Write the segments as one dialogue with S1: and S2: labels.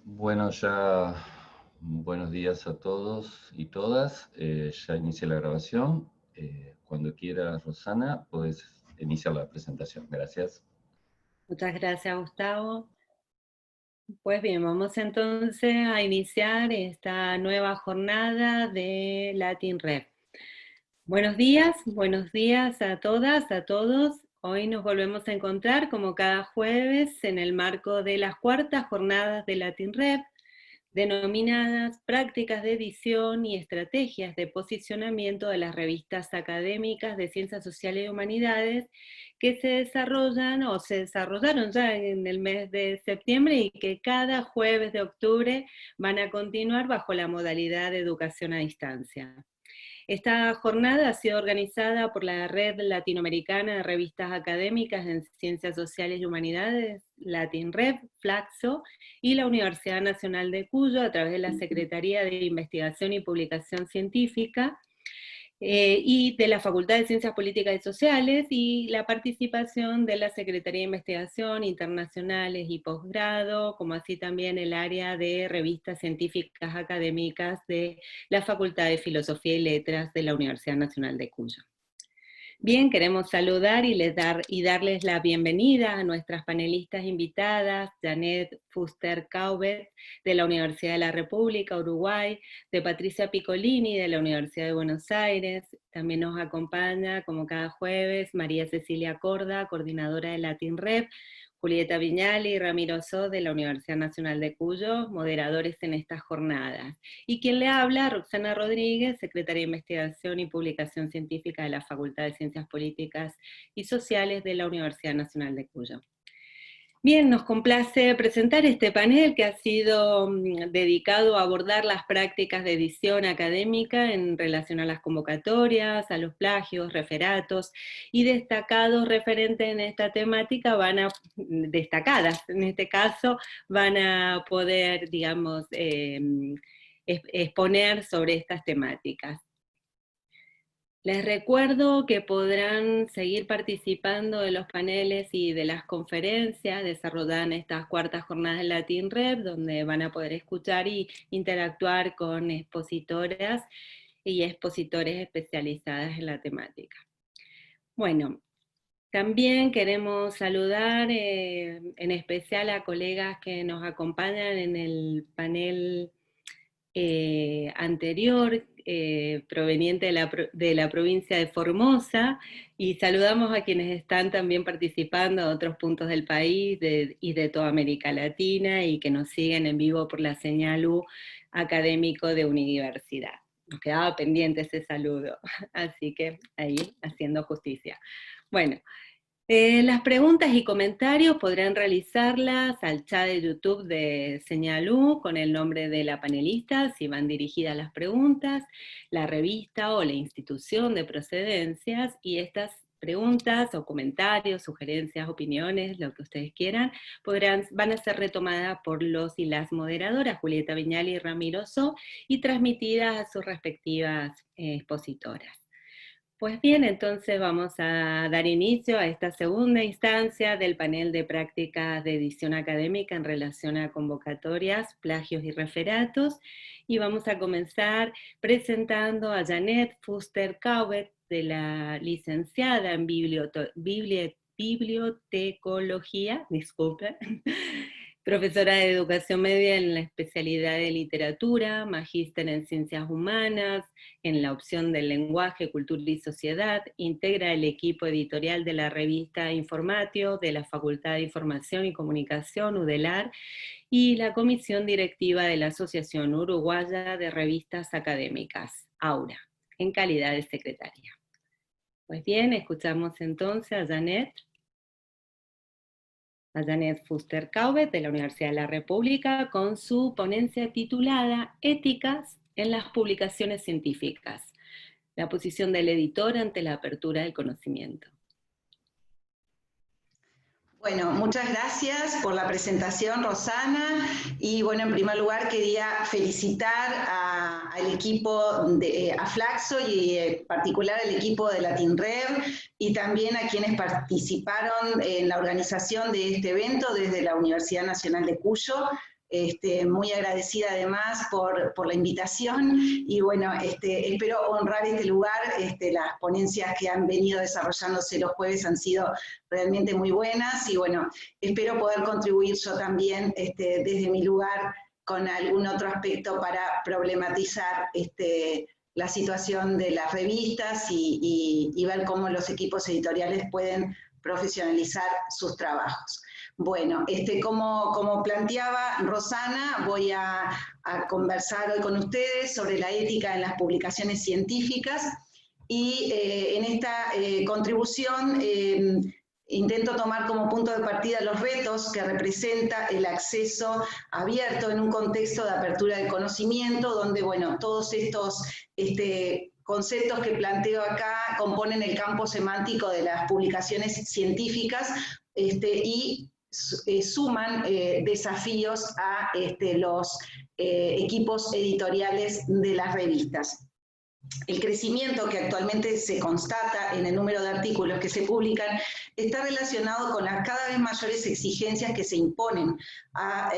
S1: Bueno, ya buenos días a todos y todas. Ya inicié la grabación. Cuando quieras, Rosana, puedes iniciar la presentación. Gracias.
S2: Muchas gracias, Gustavo. Pues bien, vamos entonces a iniciar esta nueva jornada de Latin Rep. Buenos días a todas, a todos. Hoy nos volvemos a encontrar como cada jueves en el marco de las cuartas jornadas de Latin Rep, denominadas Prácticas de Edición y Estrategias de Posicionamiento de las Revistas Académicas de Ciencias Sociales y Humanidades, que se desarrollan o se desarrollaron ya en el mes de septiembre y que cada jueves de octubre van a continuar bajo la modalidad de educación a distancia. Esta jornada ha sido organizada por la Red Latinoamericana de Revistas Académicas en Ciencias Sociales y Humanidades, LatinRep, Flaxo, y la Universidad Nacional de Cuyo a través de la Secretaría de Investigación y Publicación Científica, y de la Facultad de Ciencias Políticas y Sociales, y la participación de la Secretaría de Investigación Internacionales y Posgrado, como así también el área de revistas científicas académicas de la Facultad de Filosofía y Letras de la Universidad Nacional de Cuyo. Bien, queremos saludar y darles la bienvenida a nuestras panelistas invitadas, Janet Fuster-Caubet, de la Universidad de la República, Uruguay, de Patricia Piccolini, de la Universidad de Buenos Aires. También nos acompaña, como cada jueves, María Cecilia Corda, coordinadora de Latin Rep, Julieta Viñali y Ramiro Só, de la Universidad Nacional de Cuyo, moderadores en estas jornadas. Y quien le habla, Roxana Rodríguez, secretaria de Investigación y Publicación Científica de la Facultad de Ciencias Políticas y Sociales de la Universidad Nacional de Cuyo. Bien, nos complace presentar este panel que ha sido dedicado a abordar las prácticas de edición académica en relación a las convocatorias, a los plagios, referatos, y destacados referentes en esta temática destacadas en este caso, van a poder, digamos, exponer sobre estas temáticas. Les recuerdo que podrán seguir participando de los paneles y de las conferencias desarrolladas en estas cuartas jornadas de Latin Rep, donde van a poder escuchar y interactuar con expositoras y expositores especializadas en la temática. Bueno, también queremos saludar en especial a colegas que nos acompañan en el panel anterior, proveniente de la provincia de Formosa, y saludamos a quienes están también participando de otros puntos del país y de toda América Latina, y que nos siguen en vivo por la señal U académico de Universidad. Nos quedaba pendiente ese saludo, así que ahí haciendo justicia. Bueno, las preguntas y comentarios podrán realizarlas al chat de YouTube de Señal U con el nombre de la panelista, si van dirigidas las preguntas, la revista o la institución de procedencias, y estas preguntas o comentarios, sugerencias, opiniones, lo que ustedes quieran, van a ser retomadas por los y las moderadoras, Julieta Viñali y Ramiro Só, y transmitidas a sus respectivas expositoras. Pues bien, entonces vamos a dar inicio a esta segunda instancia del panel de prácticas de edición académica en relación a convocatorias, plagios y referatos, y vamos a comenzar presentando a Janet Fuster-Caubet, de la licenciada en bibliotecología, disculpe, profesora de educación media en la especialidad de literatura, magíster en ciencias humanas, en la opción del lenguaje, cultura y sociedad, integra el equipo editorial de la revista Informatio, de la Facultad de Información y Comunicación, UDELAR, y la comisión directiva de la Asociación Uruguaya de Revistas Académicas, AURA, en calidad de secretaria. Pues bien, escuchamos entonces a Janet Fuster-Caubet, de la Universidad de la República, con su ponencia titulada Éticas en las publicaciones científicas, la posición del editor ante la apertura del conocimiento.
S3: Bueno, muchas gracias por la presentación, Rosana. Y bueno, en primer lugar quería felicitar al equipo a Flaxo y en particular al equipo de Latin Rep y también a quienes participaron en la organización de este evento desde la Universidad Nacional de Cuyo. muy agradecida además por la invitación, y bueno, espero honrar este lugar. Las ponencias que han venido desarrollándose los jueves han sido realmente muy buenas, y bueno, espero poder contribuir yo también desde mi lugar con algún otro aspecto para problematizar la situación de las revistas y ver cómo los equipos editoriales pueden profesionalizar sus trabajos. Bueno, como planteaba Rosana, voy a conversar hoy con ustedes sobre la ética en las publicaciones científicas, y en esta contribución intento tomar como punto de partida los retos que representa el acceso abierto en un contexto de apertura del conocimiento, donde, bueno, todos estos conceptos que planteo acá componen el campo semántico de las publicaciones científicas, y suman desafíos a los equipos editoriales de las revistas. El crecimiento que actualmente se constata en el número de artículos que se publican está relacionado con las cada vez mayores exigencias que se imponen a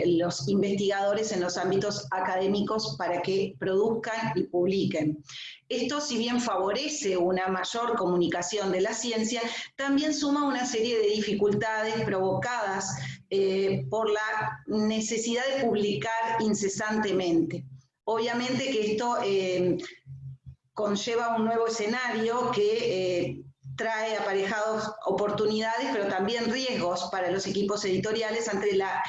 S3: los investigadores en los ámbitos académicos para que produzcan y publiquen. Esto, si bien favorece una mayor comunicación de la ciencia, también suma una serie de dificultades provocadas por la necesidad de publicar incesantemente. Obviamente que esto conlleva un nuevo escenario que trae aparejados oportunidades, pero también riesgos para los equipos editoriales ante la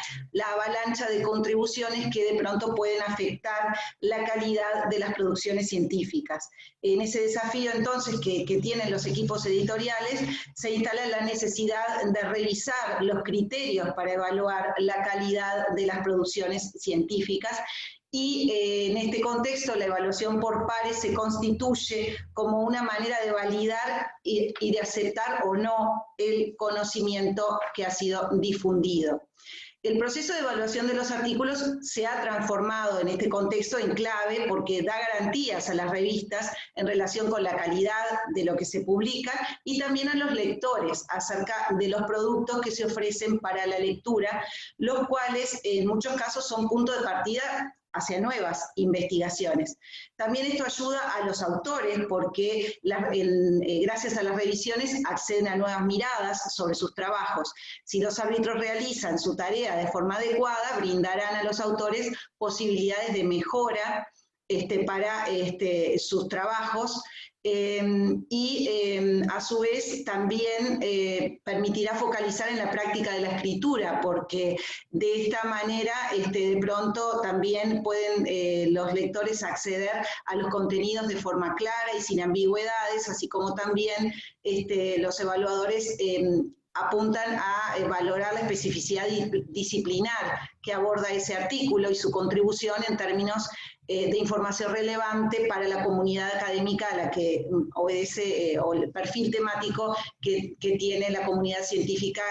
S3: avalancha de contribuciones que de pronto pueden afectar la calidad de las producciones científicas. En ese desafío entonces que tienen los equipos editoriales, se instala la necesidad de revisar los criterios para evaluar la calidad de las producciones científicas. Y en este contexto la evaluación por pares se constituye como una manera de validar y de aceptar o no el conocimiento que ha sido difundido. El proceso de evaluación de los artículos se ha transformado en este contexto en clave porque da garantías a las revistas en relación con la calidad de lo que se publica, y también a los lectores acerca de los productos que se ofrecen para la lectura, los cuales en muchos casos son punto de partida hacia nuevas investigaciones. También esto ayuda a los autores porque gracias a las revisiones acceden a nuevas miradas sobre sus trabajos. Si los árbitros realizan su tarea de forma adecuada, brindarán a los autores posibilidades de mejora para sus trabajos, y a su vez también permitirá focalizar en la práctica de la escritura, porque de esta manera de pronto también pueden los lectores acceder a los contenidos de forma clara y sin ambigüedades, así como también los evaluadores apuntan a valorar la especificidad disciplinar que aborda ese artículo y su contribución en términos de información relevante para la comunidad académica a la que obedece, o el perfil temático que tiene la comunidad científica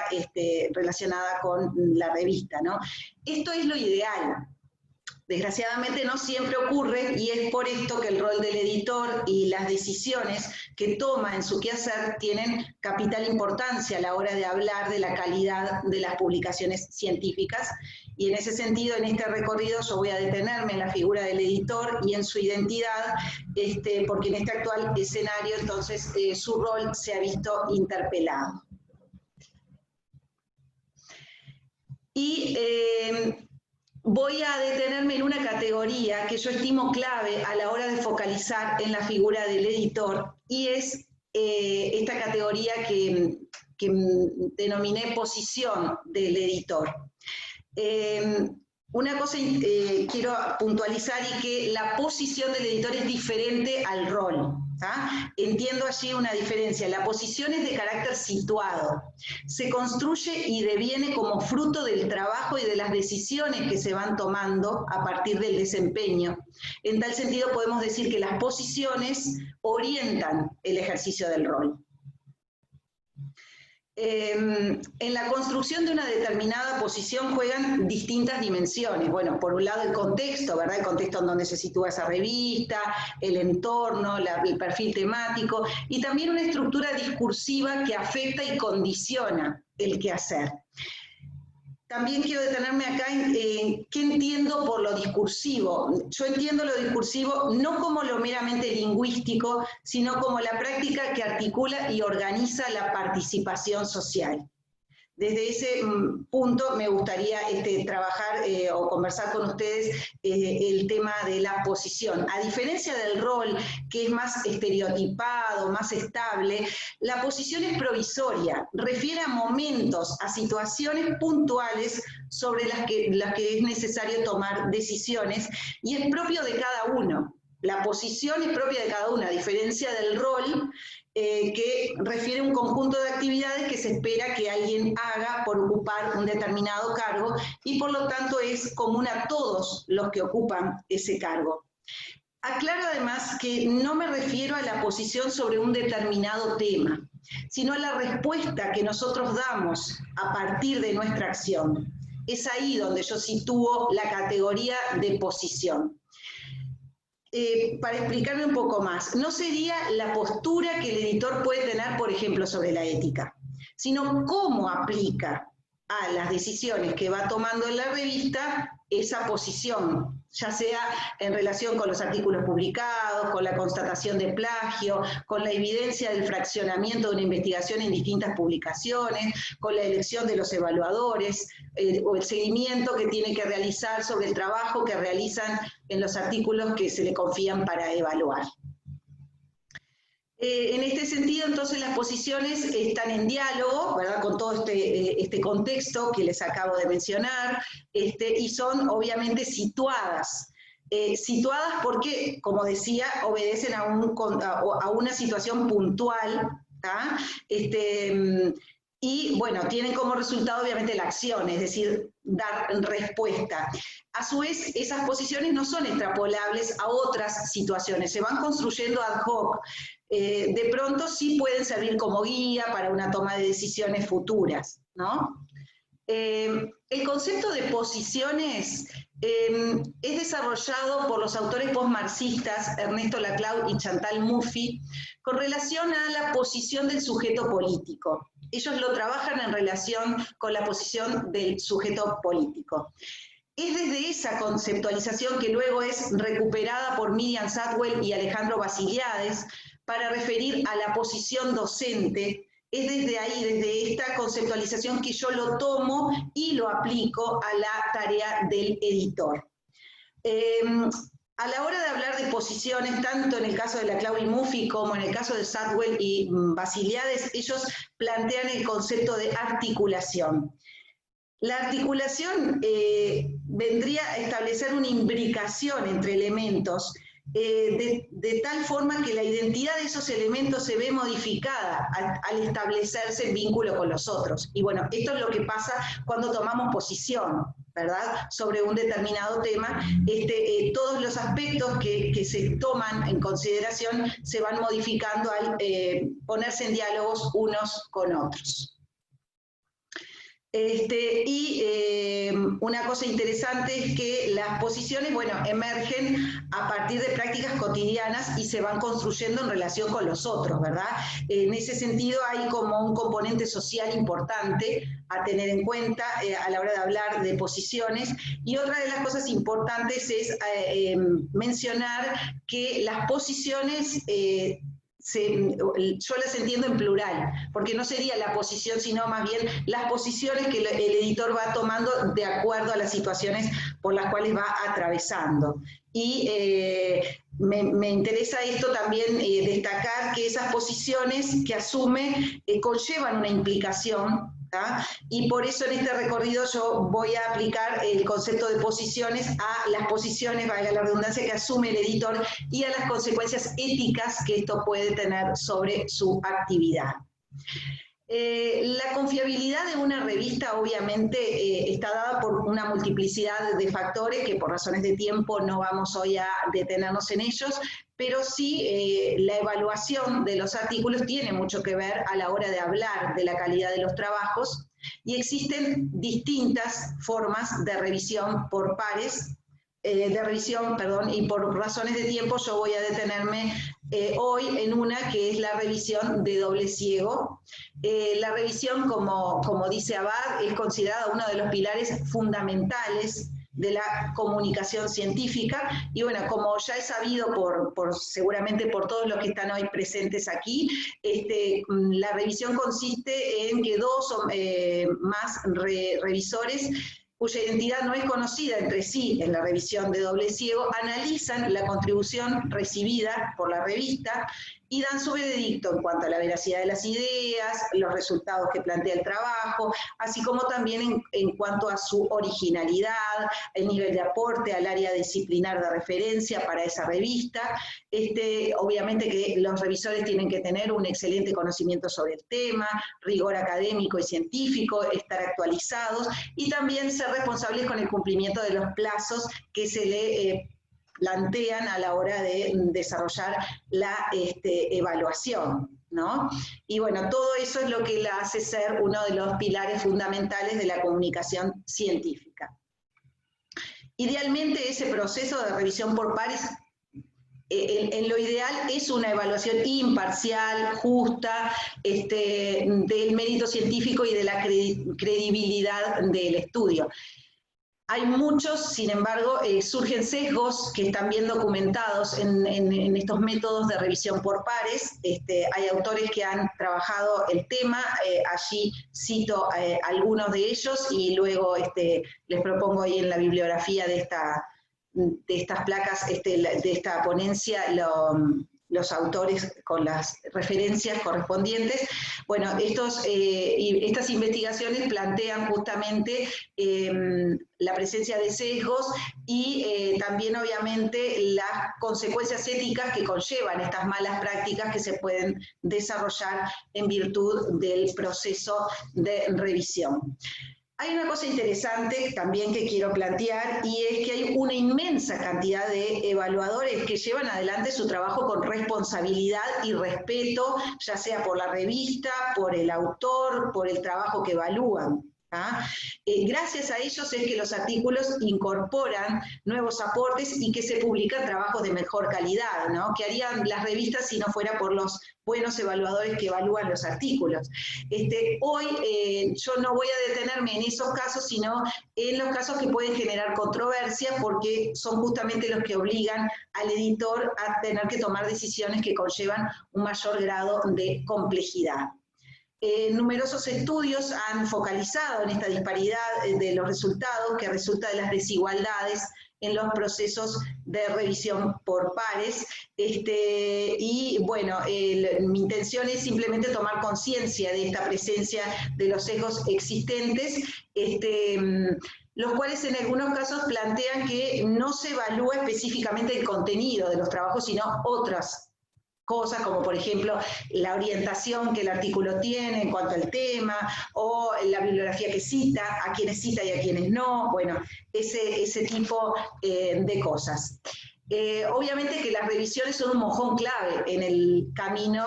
S3: relacionada con la revista, ¿no? Esto es lo ideal. Desgraciadamente no siempre ocurre, y es por esto que el rol del editor y las decisiones que toma en su quehacer tienen capital importancia a la hora de hablar de la calidad de las publicaciones científicas. Y en ese sentido, en este recorrido, yo voy a detenerme en la figura del editor y en su identidad, porque en este actual escenario, entonces, su rol se ha visto interpelado. Y voy a detenerme en una categoría que yo estimo clave a la hora de focalizar en la figura del editor, y es esta categoría que denominé posición del editor. Una cosa quiero puntualizar, y que la posición del editor es diferente al rol. Entiendo allí una diferencia. La posición es de carácter situado. Se construye y deviene como fruto del trabajo y de las decisiones que se van tomando a partir del desempeño. En tal sentido podemos decir que las posiciones orientan el ejercicio del rol. En la construcción de una determinada posición juegan distintas dimensiones. Bueno, por un lado el contexto, ¿verdad? El contexto en donde se sitúa esa revista, el entorno, el perfil temático, y también una estructura discursiva que afecta y condiciona el quehacer. también quiero detenerme acá en qué entiendo por lo discursivo. Yo entiendo lo discursivo no como lo meramente lingüístico, sino como la práctica que articula y organiza la participación social. Desde ese punto me gustaría trabajar o conversar con ustedes el tema de la posición. A diferencia del rol, que es más estereotipado, más estable, la posición es provisoria, refiere a momentos, a situaciones puntuales sobre las que es necesario tomar decisiones, y es propio de cada uno. La posición es propia de cada uno, a diferencia del rol, que refiere a un conjunto de actividades que se espera que alguien haga por ocupar un determinado cargo, y por lo tanto es común a todos los que ocupan ese cargo. Aclaro además que no me refiero a la posición sobre un determinado tema, sino a la respuesta que nosotros damos a partir de nuestra acción. Es ahí donde yo sitúo la categoría de posición. Para explicarme un poco más, no sería la postura que el editor puede tener, por ejemplo, sobre la ética, sino cómo aplica a las decisiones que va tomando en la revista esa posición, ya sea en relación con los artículos publicados, con la constatación de plagio, con la evidencia del fraccionamiento de una investigación en distintas publicaciones, con la elección de los evaluadores, o el seguimiento que tiene que realizar sobre el trabajo que realizan en los artículos que se le confían para evaluar. En este sentido, entonces, las posiciones están en diálogo, ¿verdad?, con todo este contexto que les acabo de mencionar, y son obviamente situadas. Situadas porque, como decía, obedecen a una situación puntual, ¿tá? Y bueno, tienen como resultado obviamente la acción, es decir, dar respuesta. A su vez, esas posiciones no son extrapolables a otras situaciones, se van construyendo ad hoc. De pronto sí pueden servir como guía para una toma de decisiones futuras, ¿no? El concepto de posiciones es desarrollado por los autores postmarxistas Ernesto Laclau y Chantal Mouffe con relación a la posición del sujeto político. Ellos lo trabajan en relación con la posición del sujeto político. Es desde esa conceptualización que luego es recuperada por Miriam Sadwell y Alejandro Basiliades para referir a la posición docente. Es desde ahí, desde esta conceptualización, que yo lo tomo y lo aplico a la tarea del editor. A la hora de hablar de posiciones, tanto en el caso de Laclau y Mouffe como en el caso de Sadwell y Basiliades, ellos plantean el concepto de articulación. La articulación vendría a establecer una imbricación entre elementos de tal forma que la identidad de esos elementos se ve modificada al establecerse en vínculo con los otros. Y bueno, esto es lo que pasa cuando tomamos posición, ¿verdad?, sobre un determinado tema. Todos los aspectos que se toman en consideración se van modificando al ponerse en diálogos unos con otros. Una cosa interesante es que las posiciones, bueno, emergen a partir de prácticas cotidianas y se van construyendo en relación con los otros, ¿verdad? En ese sentido hay como un componente social importante a tener en cuenta a la hora de hablar de posiciones. Y otra de las cosas importantes es mencionar que las posiciones yo las entiendo en plural, porque no sería la posición, sino más bien las posiciones que el editor va tomando de acuerdo a las situaciones por las cuales va atravesando. Y me interesa esto también, destacar que esas posiciones que asume conllevan una implicación, ¿tá? Y por eso en este recorrido yo voy a aplicar el concepto de posiciones a las posiciones, valga la redundancia, que asume el editor, y a las consecuencias éticas que esto puede tener sobre su actividad. La confiabilidad de una revista obviamente está dada por una multiplicidad de factores que por razones de tiempo no vamos hoy a detenernos en ellos, pero sí la evaluación de los artículos tiene mucho que ver a la hora de hablar de la calidad de los trabajos, y existen distintas formas de revisión por pares, de revisión, perdón, y por razones de tiempo yo voy a detenerme hoy en una que es la revisión de doble ciego. La revisión, como dice Abad, es considerada uno de los pilares fundamentales de la comunicación científica, y bueno, como ya es sabido seguramente por todos los que están hoy presentes aquí, la revisión consiste en que dos o más revisores cuya identidad no es conocida entre sí en la revisión de doble ciego, analizan la contribución recibida por la revista y dan su veredicto en cuanto a la veracidad de las ideas, los resultados que plantea el trabajo, así como también en cuanto a su originalidad, el nivel de aporte al área disciplinar de referencia para esa revista. Obviamente que los revisores tienen que tener un excelente conocimiento sobre el tema, rigor académico y científico, estar actualizados y también ser responsables con el cumplimiento de los plazos que se le plantean a la hora de desarrollar la evaluación, ¿no? Y bueno, todo eso es lo que la hace ser uno de los pilares fundamentales de la comunicación científica. Idealmente ese proceso de revisión por pares, en lo ideal es una evaluación imparcial, justa, del mérito científico y de la credibilidad del estudio. Hay muchos, sin embargo, surgen sesgos que están bien documentados en estos métodos de revisión por pares. Hay autores que han trabajado el tema, allí cito algunos de ellos y luego les propongo ahí en la bibliografía de estas placas, de esta ponencia, los autores con las referencias correspondientes. Bueno, estas investigaciones plantean justamente la presencia de sesgos y también obviamente las consecuencias éticas que conllevan estas malas prácticas que se pueden desarrollar en virtud del proceso de revisión. Hay una cosa interesante también que quiero plantear, y es que hay una inmensa cantidad de evaluadores que llevan adelante su trabajo con responsabilidad y respeto, ya sea por la revista, por el autor, por el trabajo que evalúan. Gracias a ellos es que los artículos incorporan nuevos aportes y que se publican trabajos de mejor calidad, ¿no? Que harían las revistas si no fuera por los buenos evaluadores que evalúan los artículos. Hoy yo no voy a detenerme en esos casos, sino en los casos que pueden generar controversia, porque son justamente los que obligan al editor a tener que tomar decisiones que conllevan un mayor grado de complejidad. Numerosos estudios han focalizado en esta disparidad de los resultados que resulta de las desigualdades en los procesos de revisión por pares, y bueno, mi intención es simplemente tomar conciencia de esta presencia de los sesgos existentes, los cuales en algunos casos plantean que no se evalúa específicamente el contenido de los trabajos, sino otras cosas, como por ejemplo la orientación que el artículo tiene en cuanto al tema, o la bibliografía que cita, a quienes cita y a quienes no, bueno, ese tipo de cosas. Obviamente que las revisiones son un mojón clave en el camino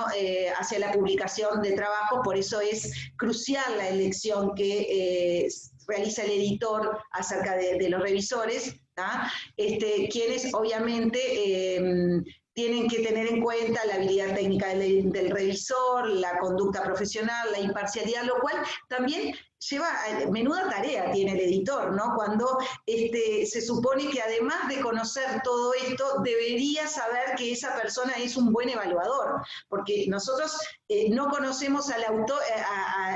S3: hacia la publicación de trabajo, por eso es crucial la elección que realiza el editor acerca de los revisores, quienes obviamente tienen que tener en cuenta la habilidad técnica del revisor, la conducta profesional, la imparcialidad, lo cual también lleva, menuda tarea tiene el editor, ¿no? Cuando se supone que además de conocer todo esto, debería saber que esa persona es un buen evaluador, porque nosotros no conocemos al autor,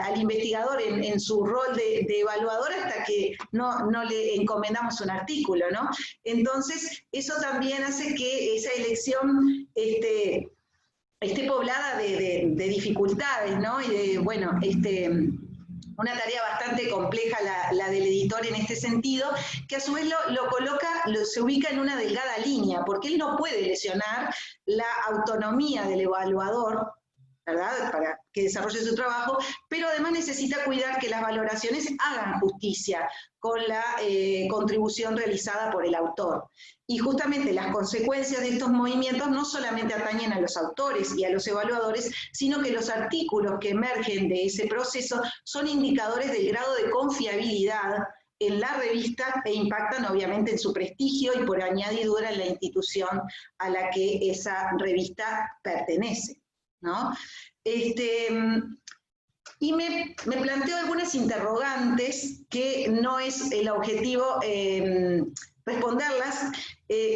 S3: al investigador en su rol de evaluador hasta que no le encomendamos un artículo, ¿no? Entonces, eso también hace que esa elección esté poblada de dificultades, ¿no? Y de, bueno, una tarea bastante compleja la del editor en este sentido, que a su vez se ubica en una delgada línea, porque él no puede lesionar la autonomía del evaluador, ¿verdad?, para que desarrolle su trabajo, pero además necesita cuidar que las valoraciones hagan justicia con la contribución realizada por el autor. Y justamente las consecuencias de estos movimientos no solamente atañen a los autores y a los evaluadores, sino que los artículos que emergen de ese proceso son indicadores del grado de confiabilidad en la revista e impactan obviamente en su prestigio y por añadidura en la institución a la que esa revista pertenece, ¿no? Y me planteo algunas interrogantes que no es el objetivo responderlas,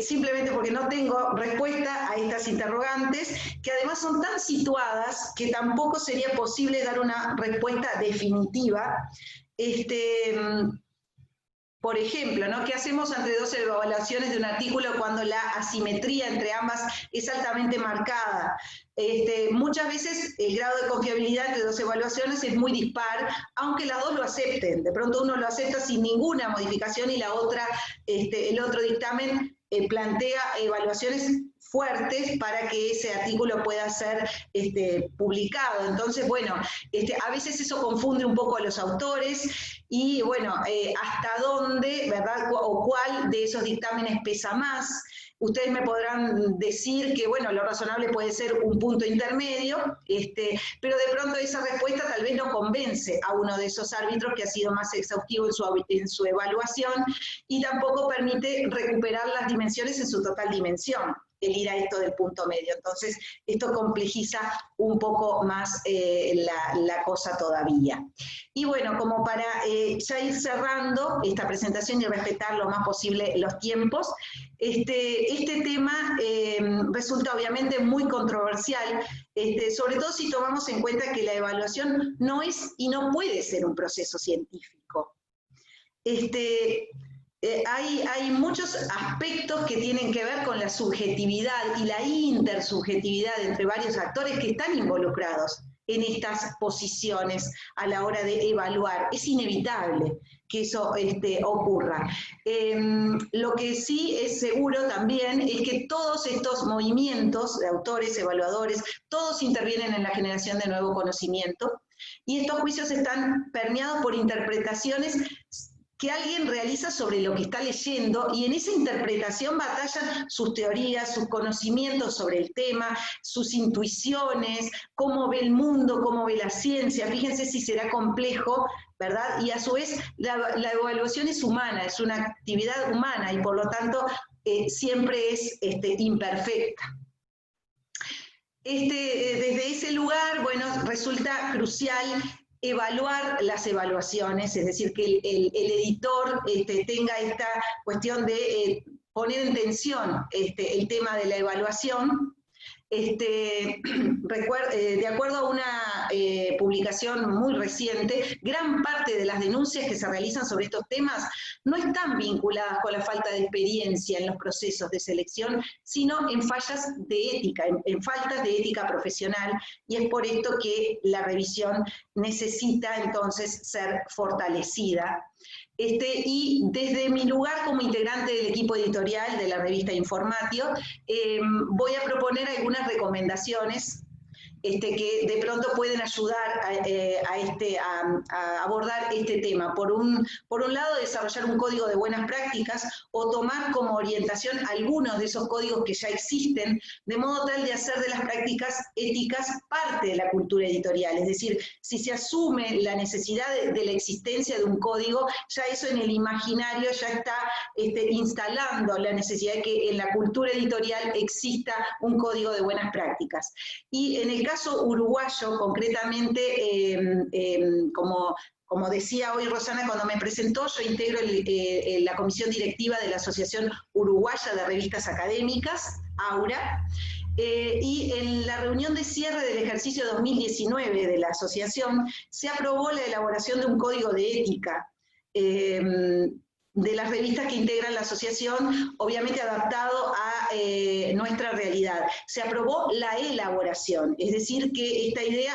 S3: simplemente porque no tengo respuesta a estas interrogantes, que además son tan situadas que tampoco sería posible dar una respuesta definitiva. Por ejemplo, ¿no? ¿Qué hacemos ante dos evaluaciones de un artículo cuando la asimetría entre ambas es altamente marcada? Muchas veces el grado de confiabilidad entre dos evaluaciones es muy dispar, aunque las dos lo acepten. De pronto uno lo acepta sin ninguna modificación y la otra, el otro dictamen plantea evaluaciones fuertes para que ese artículo pueda ser publicado. Entonces, bueno, a veces eso confunde un poco a los autores y, bueno, hasta dónde, ¿verdad? O cuál de esos dictámenes pesa más. Ustedes me podrán decir que, bueno, lo razonable puede ser un punto intermedio, pero de pronto esa respuesta tal vez no convence a uno de esos árbitros que ha sido más exhaustivo en su evaluación y tampoco permite recuperar las dimensiones en su total dimensión, el ir a esto del punto medio. Entonces, esto complejiza un poco más la cosa todavía. Y bueno, como para ya ir cerrando esta presentación y respetar lo más posible los tiempos, este tema resulta obviamente muy controversial, sobre todo si tomamos en cuenta que la evaluación no es y no puede ser un proceso científico. Hay muchos aspectos que tienen que ver con la subjetividad y la intersubjetividad entre varios actores que están involucrados en estas posiciones a la hora de evaluar. Es inevitable que eso ocurra. Lo que sí es seguro también es que todos estos movimientos de autores, evaluadores, todos intervienen en la generación de nuevo conocimiento, y estos juicios están permeados por interpretaciones que alguien realiza sobre lo que está leyendo, y en esa interpretación batallan sus teorías, sus conocimientos sobre el tema, sus intuiciones, cómo ve el mundo, cómo ve la ciencia. Fíjense si será complejo, ¿verdad? Y a su vez la evaluación es humana, es una actividad humana, y por lo tanto siempre es imperfecta. Desde ese lugar, bueno, resulta crucial evaluar las evaluaciones, es decir, que el editor tenga esta cuestión de poner en tensión el tema de la evaluación. De acuerdo a una publicación muy reciente, gran parte de las denuncias que se realizan sobre estos temas no están vinculadas con la falta de experiencia en los procesos de selección, sino en fallas de ética, en faltas de ética profesional, y es por esto que la revisión necesita entonces ser fortalecida. Y desde mi lugar como integrante del equipo editorial de la revista Informatio, voy a proponer algunas recomendaciones que de pronto pueden ayudar a abordar este tema. Por un lado, desarrollar un código de buenas prácticas o tomar como orientación algunos de esos códigos que ya existen, de modo tal de hacer de las prácticas éticas parte de la cultura editorial. Es decir, si se asume la necesidad de la existencia de un código, ya eso en el imaginario ya está instalando la necesidad de que en la cultura editorial exista un código de buenas prácticas. Y en el caso uruguayo, concretamente, como decía hoy Rosana cuando me presentó, yo integro la comisión directiva de la Asociación Uruguaya de Revistas Académicas, AURA, y en la reunión de cierre del ejercicio 2019 de la asociación se aprobó la elaboración de un código de ética de las revistas que integran la asociación, obviamente adaptado a nuestra realidad. Se aprobó la elaboración, es decir, que esta idea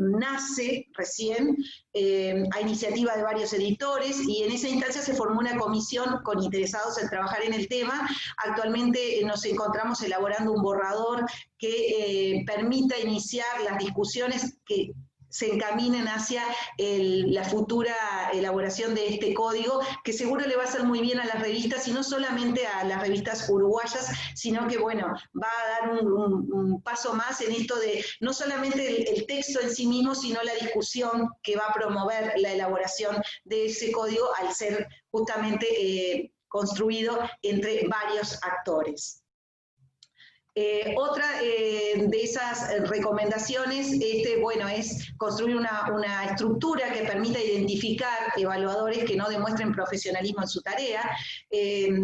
S3: nace recién a iniciativa de varios editores, y en esa instancia se formó una comisión con interesados en trabajar en el tema. Actualmente nos encontramos elaborando un borrador que permita iniciar las discusiones que se encaminen hacia la futura elaboración de este código, que seguro le va a hacer muy bien a las revistas, y no solamente a las revistas uruguayas, sino que, bueno, va a dar un paso más en esto de no solamente el texto en sí mismo, sino la discusión que va a promover la elaboración de ese código al ser justamente construido entre varios actores. Otra de esas recomendaciones bueno, es construir una estructura que permita identificar evaluadores que no demuestren profesionalismo en su tarea,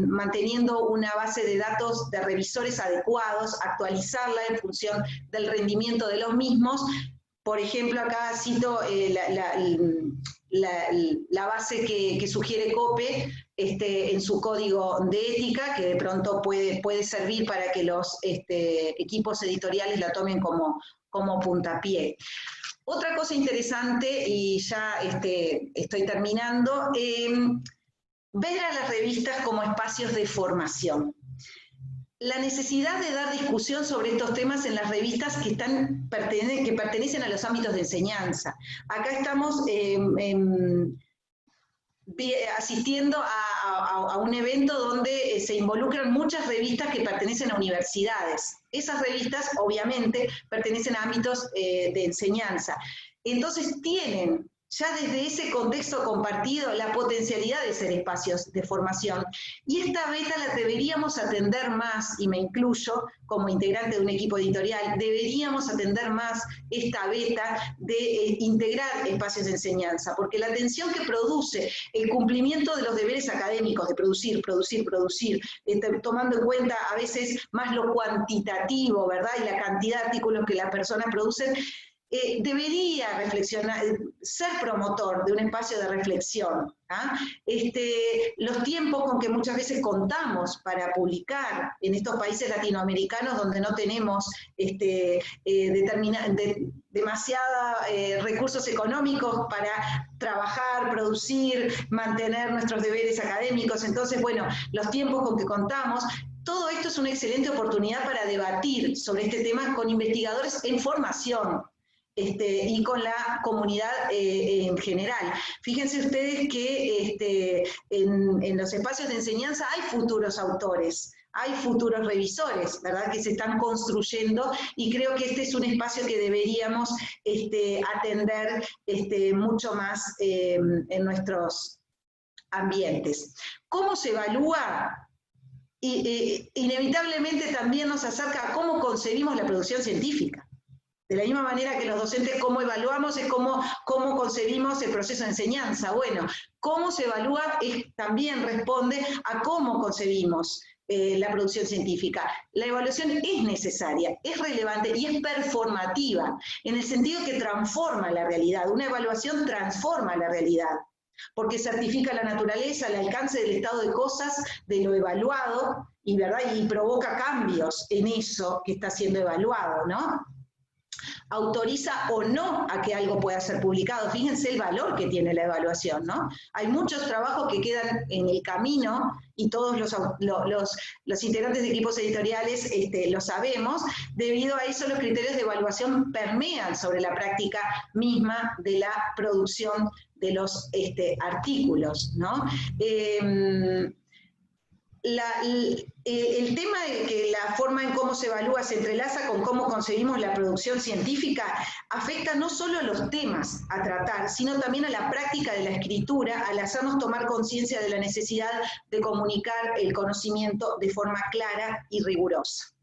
S3: manteniendo una base de datos de revisores adecuados, actualizarla en función del rendimiento de los mismos. Por ejemplo, acá cito la base que sugiere COPE en su código de ética, que de pronto puede servir para que los equipos editoriales la tomen como puntapié. Otra cosa interesante, y ya estoy terminando, ver a las revistas como espacios de formación. La necesidad de dar discusión sobre estos temas en las revistas que pertenecen a los ámbitos de enseñanza. Acá estamos asistiendo a un evento donde se involucran muchas revistas que pertenecen a universidades. Esas revistas, obviamente, pertenecen a ámbitos de enseñanza. Entonces tienen, ya desde ese contexto compartido, la potencialidad de ser espacios de formación. Y esta beta la deberíamos atender más, y me incluyo como integrante de un equipo editorial, deberíamos atender más esta beta de integrar espacios de enseñanza, porque la tensión que produce el cumplimiento de los deberes académicos, de producir, tomando en cuenta a veces más lo cuantitativo, ¿verdad?, y la cantidad de artículos que las personas producen, debería reflexionar, ser promotor de un espacio de reflexión. Los tiempos con que muchas veces contamos para publicar en estos países latinoamericanos donde no tenemos demasiados recursos económicos para trabajar, producir, mantener nuestros deberes académicos. Entonces, bueno, los tiempos con que contamos, todo esto es una excelente oportunidad para debatir sobre este tema con investigadores en formación, y con la comunidad en general. Fíjense ustedes que en los espacios de enseñanza hay futuros autores, hay futuros revisores, ¿verdad?, que se están construyendo, y creo que este es un espacio que deberíamos atender mucho más en nuestros ambientes. ¿Cómo se evalúa? Inevitablemente también nos acerca a cómo concebimos la producción científica. De la misma manera que los docentes, cómo evaluamos es cómo concebimos el proceso de enseñanza. Bueno, cómo se evalúa también responde a cómo concebimos la producción científica. La evaluación es necesaria, es relevante y es performativa, en el sentido que transforma la realidad. Una evaluación transforma la realidad, porque certifica la naturaleza, el alcance del estado de cosas de lo evaluado, y provoca cambios en eso que está siendo evaluado, ¿no? Autoriza o no a que algo pueda ser publicado. Fíjense el valor que tiene la evaluación, ¿no? Hay muchos trabajos que quedan en el camino, y todos los integrantes de equipos editoriales lo sabemos. Debido a eso, los criterios de evaluación permean sobre la práctica misma de la producción de los artículos, ¿no? El tema de que la forma en cómo se evalúa se entrelaza con cómo concebimos la producción científica afecta no solo a los temas a tratar, sino también a la práctica de la escritura, al hacernos tomar conciencia de la necesidad de comunicar el conocimiento de forma clara y rigurosa.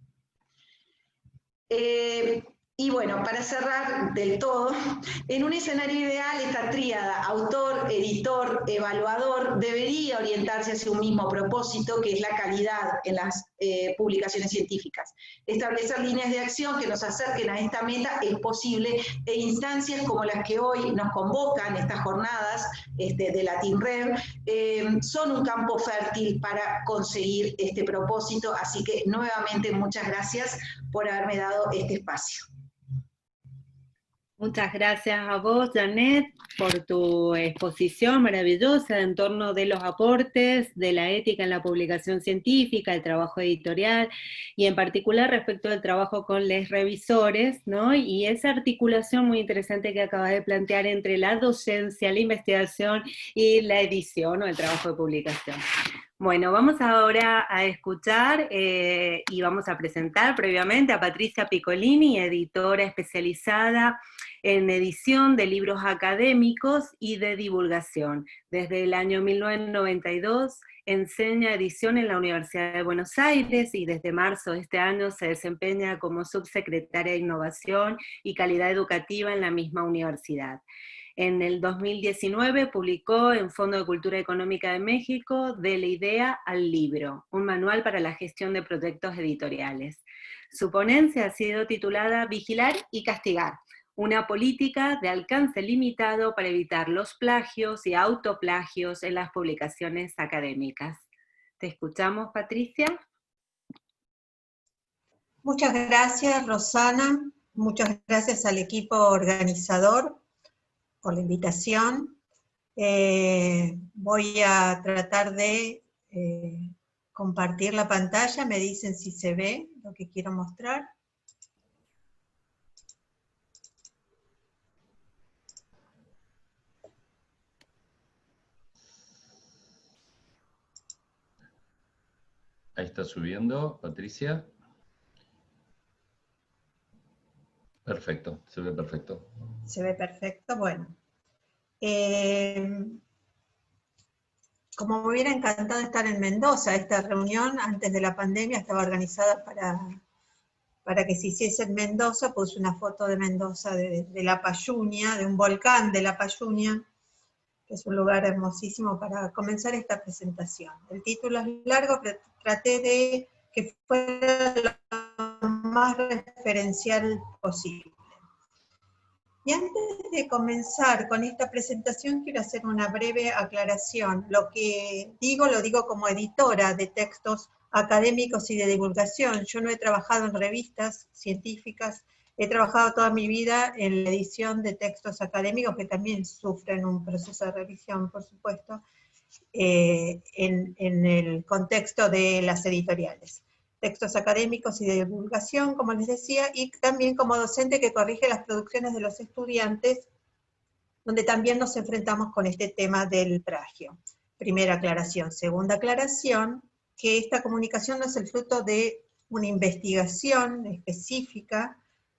S3: Y bueno, para cerrar del todo, en un escenario ideal, esta tríada, autor, editor, evaluador, debería orientarse hacia un mismo propósito, que es la calidad en las publicaciones científicas. Establecer líneas de acción que nos acerquen a esta meta es posible, e instancias como las que hoy nos convocan, estas jornadas de la TINREV, son un campo fértil para conseguir este propósito. Así que nuevamente muchas gracias por haberme dado este espacio.
S2: Muchas gracias a vos, Janet, por tu exposición maravillosa en torno de los aportes de la ética en la publicación científica, el trabajo editorial, y en particular respecto al trabajo con los revisores, ¿no? Y esa articulación muy interesante que acabas de plantear entre la docencia, la investigación y la edición o el trabajo de publicación. Bueno, vamos ahora a escuchar y vamos a presentar previamente a Patricia Piccolini, editora especializada en edición de libros académicos y de divulgación. Desde el año 1992 enseña edición en la Universidad de Buenos Aires y desde marzo de este año se desempeña como subsecretaria de Innovación y Calidad Educativa en la misma universidad. En el 2019 publicó en Fondo de Cultura Económica de México De la idea al libro, un manual para la gestión de proyectos editoriales. Su ponencia ha sido titulada Vigilar y castigar, una política de alcance limitado para evitar los plagios y autoplagios en las publicaciones académicas. ¿Te escuchamos, Patricia?
S4: Muchas gracias, Rosana. Muchas gracias al equipo organizador por la invitación. Voy a tratar de compartir la pantalla. Me dicen si se ve lo que quiero mostrar.
S1: Ahí está subiendo, Patricia. Perfecto, se ve perfecto.
S4: Se ve perfecto, bueno. Como me hubiera encantado estar en Mendoza, esta reunión antes de la pandemia estaba organizada para que se hiciese en Mendoza, puse una foto de Mendoza, de La Payunia, de un volcán de La Payunia, que es un lugar hermosísimo para comenzar esta presentación. El título es largo, pero traté de que fuera lo más referencial posible. Y antes de comenzar con esta presentación, quiero hacer una breve aclaración. Lo que digo, lo digo como editora de textos académicos y de divulgación. Yo no he trabajado en revistas científicas, he trabajado toda mi vida en la edición de textos académicos, que también sufren un proceso de revisión, por supuesto, en el contexto de las editoriales. Textos académicos y de divulgación, como les decía, y también como docente que corrige las producciones de los estudiantes, donde también nos enfrentamos con este tema del plagio. Primera aclaración. Segunda aclaración, que esta comunicación no es el fruto de una investigación específica,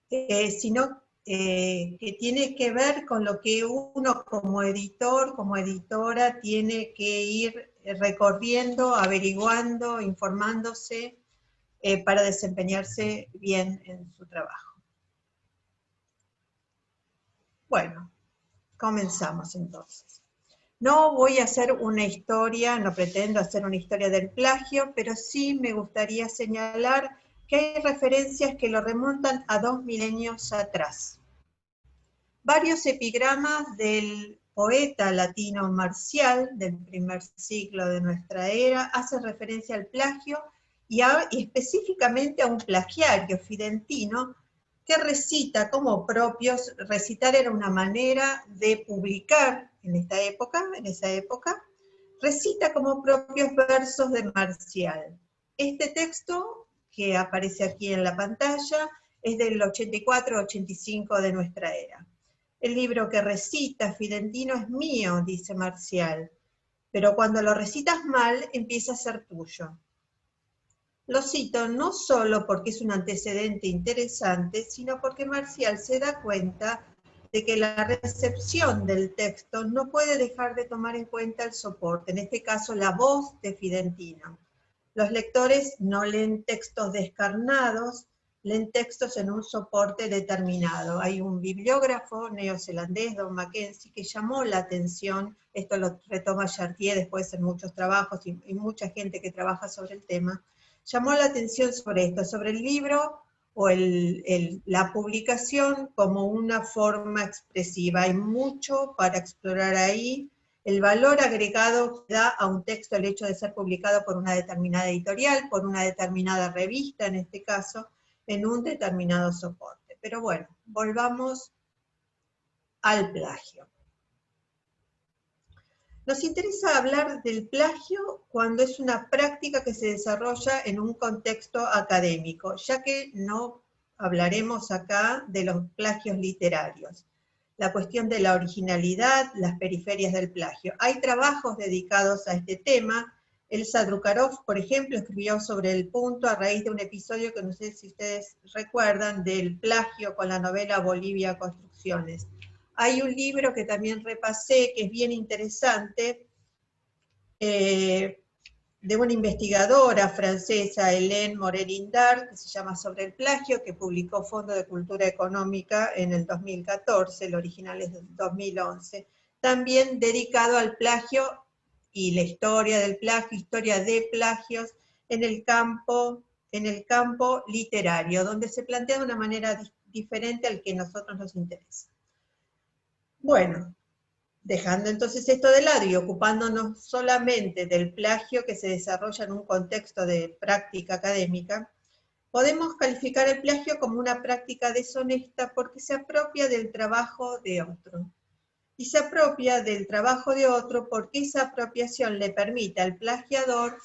S4: sino que tiene que ver con lo que uno como editor, como editora, tiene que ir recorriendo, averiguando, informándose, para desempeñarse bien en su trabajo. Bueno, comenzamos entonces. No voy a hacer una historia, no pretendo hacer una historia del plagio, pero sí me gustaría señalar que hay referencias que lo remontan a 2 milenios atrás. Varios epigramas del poeta latino Marcial, del primer siglo de nuestra era, hacen referencia al plagio y específicamente a un plagiario fidentino que recita como propios. Recitar era una manera de publicar en esa época, recita como propios versos de Marcial. Este texto, que aparece aquí en la pantalla, es del 84-85 de nuestra era. El libro que recita Fidentino es mío, dice Marcial, pero cuando lo recitas mal, empieza a ser tuyo. Lo cito no solo porque es un antecedente interesante, sino porque Marcial se da cuenta de que la recepción del texto no puede dejar de tomar en cuenta el soporte, en este caso la voz de Fidentino. Los lectores no leen textos descarnados, leen textos en un soporte determinado. Hay un bibliógrafo neozelandés, Don Mackenzie, que llamó la atención, esto lo retoma Chartier después en muchos trabajos y mucha gente que trabaja sobre el tema, llamó la atención sobre esto, sobre el libro o la publicación como una forma expresiva. Hay mucho para explorar ahí. El valor agregado que da a un texto el hecho de ser publicado por una determinada editorial, por una determinada revista en este caso, en un determinado soporte. Pero bueno, volvamos al plagio. Nos interesa hablar del plagio cuando es una práctica que se desarrolla en un contexto académico, ya que no hablaremos acá de los plagios literarios. La cuestión de la originalidad, las periferias del plagio. Hay trabajos dedicados a este tema. Elsa Drukarov, por ejemplo, escribió sobre el punto a raíz de un episodio que no sé si ustedes recuerdan, del plagio con la novela Bolivia Construcciones. Hay un libro que también repasé, que es bien interesante, de una investigadora francesa, Hélène Morel-Indart, que se llama Sobre el plagio, que publicó Fondo de Cultura Económica en el 2014, el original es del 2011, también dedicado al plagio y la historia del plagio, historia de plagios en el campo literario, donde se plantea de una manera diferente al que a nosotros nos interesa. Bueno, dejando entonces esto de lado y ocupándonos solamente del plagio que se desarrolla en un contexto de práctica académica, podemos calificar el plagio como una práctica deshonesta porque se apropia del trabajo de otro. Y se apropia del trabajo de otro porque esa apropiación le permite al plagiador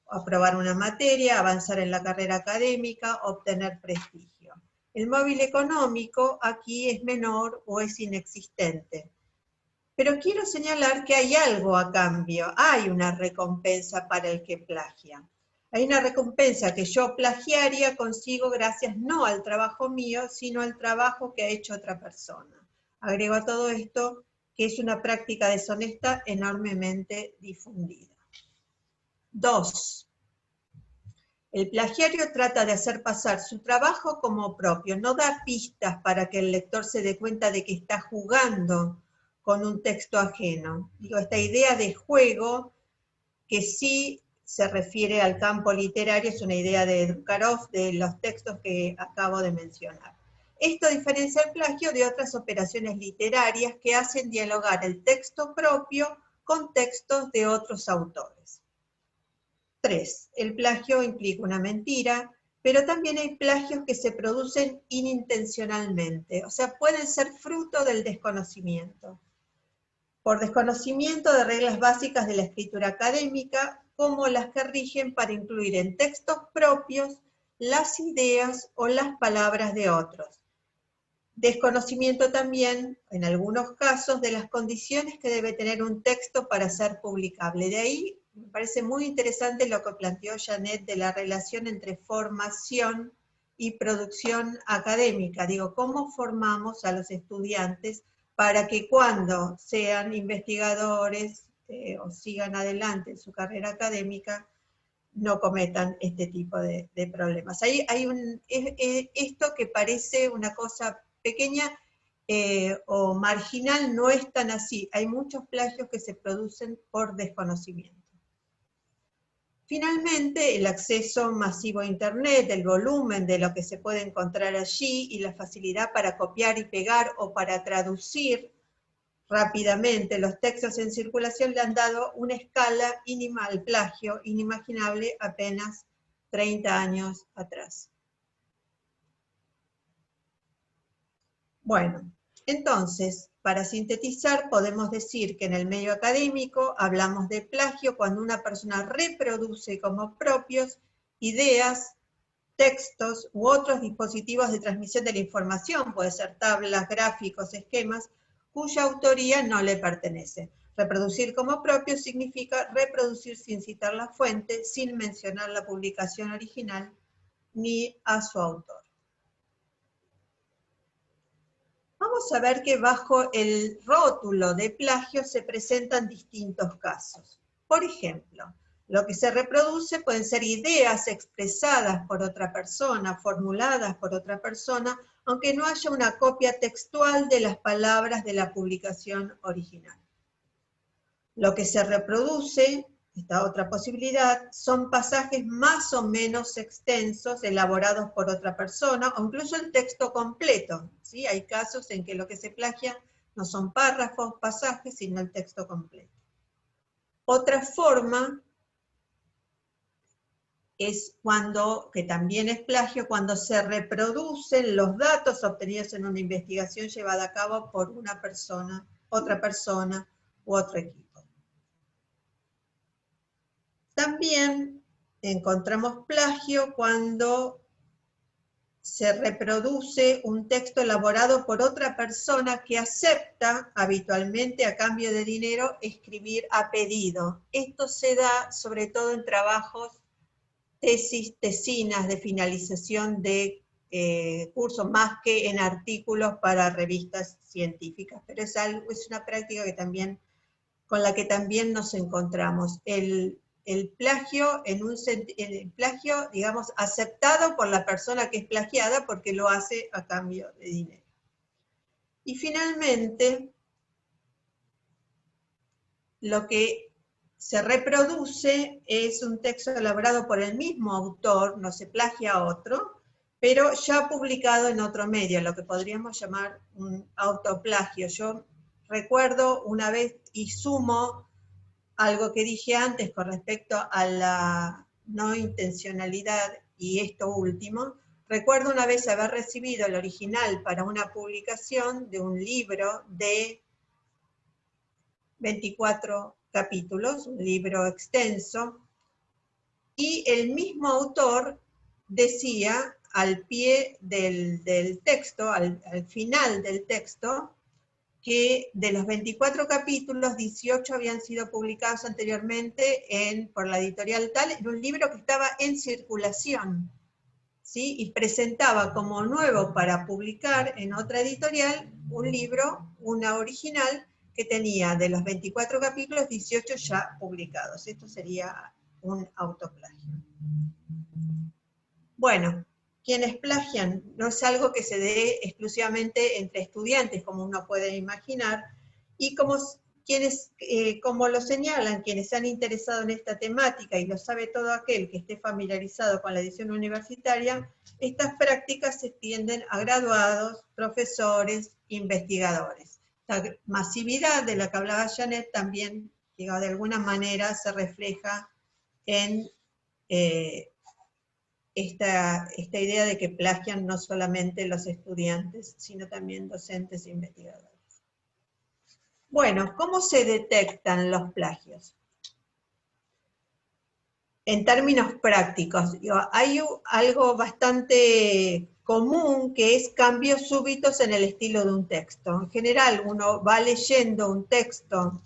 S4: aprobar una materia, avanzar en la carrera académica, obtener prestigio. El móvil económico aquí es menor o es inexistente. Pero quiero señalar que hay algo a cambio, hay una recompensa para el que plagia. Hay una recompensa que yo plagiaria consigo gracias no al trabajo mío, sino al trabajo que ha hecho otra persona. Agrego a todo esto que es una práctica deshonesta enormemente difundida. 2. El plagiario trata de hacer pasar su trabajo como propio, no da pistas para que el lector se dé cuenta de que está jugando con un texto ajeno. Digo, esta idea de juego, que sí se refiere al campo literario, es una idea de Drukarov, de los textos que acabo de mencionar. Esto diferencia el plagio de otras operaciones literarias que hacen dialogar el texto propio con textos de otros autores. 3. El plagio implica una mentira, pero también hay plagios que se producen inintencionalmente, o sea, pueden ser fruto del desconocimiento. Por desconocimiento de reglas básicas de la escritura académica, como las que rigen para incluir en textos propios las ideas o las palabras de otros. Desconocimiento también, en algunos casos, de las condiciones que debe tener un texto para ser publicable. De ahí me parece muy interesante lo que planteó Janet de la relación entre formación y producción académica. Digo, ¿cómo formamos a los estudiantes para que cuando sean investigadores o sigan adelante en su carrera académica, no cometan este tipo de problemas? Hay esto que parece una cosa pequeña o marginal, no es tan así. Hay muchos plagios que se producen por desconocimiento. Finalmente, el acceso masivo a Internet, el volumen de lo que se puede encontrar allí y la facilidad para copiar y pegar o para traducir rápidamente los textos en circulación le han dado una escala al plagio inimaginable apenas 30 años atrás. Bueno, entonces, para sintetizar, podemos decir que en el medio académico hablamos de plagio cuando una persona reproduce como propios ideas, textos u otros dispositivos de transmisión de la información, puede ser tablas, gráficos, esquemas, cuya autoría no le pertenece. Reproducir como propio significa reproducir sin citar la fuente, sin mencionar la publicación original, ni a su autor. Vamos a ver que bajo el rótulo de plagio se presentan distintos casos. Por ejemplo, lo que se reproduce pueden ser ideas expresadas por otra persona, formuladas por otra persona, aunque no haya una copia textual de las palabras de la publicación original. Lo que se reproduce, esta otra posibilidad, son pasajes más o menos extensos elaborados por otra persona, o incluso el texto completo, ¿sí? Hay casos en que lo que se plagia no son párrafos, pasajes, sino el texto completo. Otra forma es cuando, que también es plagio, cuando se reproducen los datos obtenidos en una investigación llevada a cabo por una persona, otra persona u otro equipo. También encontramos plagio cuando se reproduce un texto elaborado por otra persona que acepta habitualmente a cambio de dinero escribir a pedido. Esto se da sobre todo en trabajos, tesis, tesinas de finalización de cursos, más que en artículos para revistas científicas, pero es una práctica que también, con la que también nos encontramos. El plagio, el plagio, digamos, aceptado por la persona que es plagiada porque lo hace a cambio de dinero. Y finalmente, lo que se reproduce es un texto elaborado por el mismo autor, no se plagia a otro, pero ya publicado en otro medio, lo que podríamos llamar un autoplagio. Yo recuerdo una vez, y sumo algo que dije antes con respecto a la no intencionalidad y esto último, recuerdo una vez haber recibido el original para una publicación de un libro de 24 capítulos, un libro extenso, y el mismo autor decía al pie del texto, al final del texto, que de los 24 capítulos, 18 habían sido publicados anteriormente por la editorial tal, en un libro que estaba en circulación, ¿sí? Y presentaba como nuevo para publicar en otra editorial un libro, una original, que tenía de los 24 capítulos, 18 ya publicados. Esto sería un autoplagio. Bueno, quienes plagian no es algo que se dé exclusivamente entre estudiantes, como uno puede imaginar, y como lo señalan quienes se han interesado en esta temática, y lo sabe todo aquel que esté familiarizado con la edición universitaria, estas prácticas se extienden a graduados, profesores, investigadores. La masividad de la que hablaba Janet también, de alguna manera, se refleja en esta idea de que plagian no solamente los estudiantes, sino también docentes e investigadores. Bueno, ¿cómo se detectan los plagios? En términos prácticos, hay algo bastante común que es cambios súbitos en el estilo de un texto. En general, uno va leyendo un texto,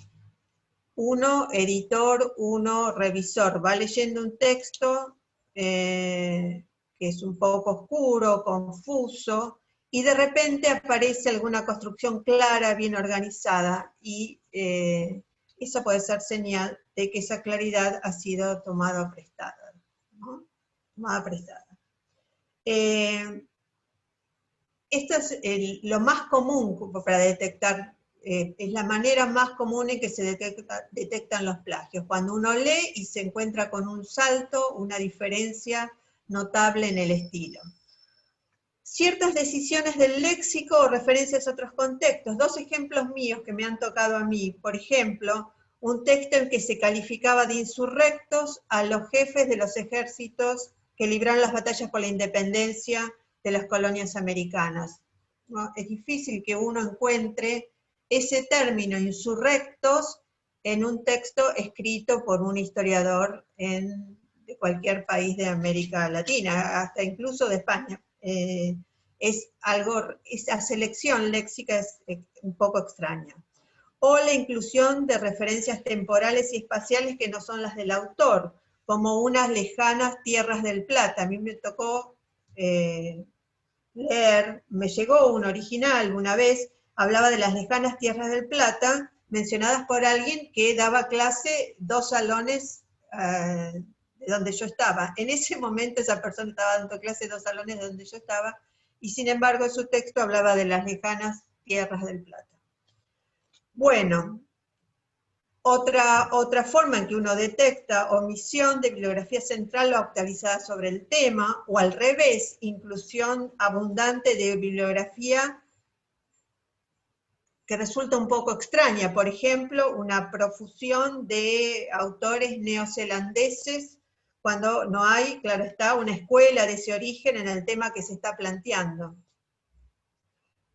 S4: uno editor, uno revisor, va leyendo un texto que es un poco oscuro, confuso, y de repente aparece alguna construcción clara, bien organizada, y eso puede ser señal de que esa claridad ha sido tomada prestada, ¿no? Tomada prestada. Esto es lo más común para detectar, es la manera más común en que se detectan los plagios. Cuando uno lee y se encuentra con un salto, una diferencia notable en el estilo. Ciertas decisiones del léxico o referencias a otros contextos. Dos ejemplos míos que me han tocado a mí. Por ejemplo, un texto en que se calificaba de insurrectos a los jefes de los ejércitos que libraron las batallas por la independencia de las colonias americanas, ¿no? Es difícil que uno encuentre ese término, insurrectos, en un texto escrito por un historiador de cualquier país de América Latina, hasta incluso de España. Esa selección léxica es un poco extraña. O la inclusión de referencias temporales y espaciales que no son las del autor, como unas lejanas tierras del Plata. A mí me tocó leer, me llegó un original una vez, hablaba de las lejanas tierras del Plata, mencionadas por alguien que daba clase 2 salones de donde yo estaba. En ese momento esa persona estaba dando clase 2 salones de donde yo estaba, y sin embargo su texto hablaba de las lejanas tierras del Plata. Bueno, otra forma en que uno detecta omisión de bibliografía central o actualizada sobre el tema, o al revés, inclusión abundante de bibliografía que resulta un poco extraña. Por ejemplo, una profusión de autores neozelandeses cuando no hay, claro está, una escuela de ese origen en el tema que se está planteando.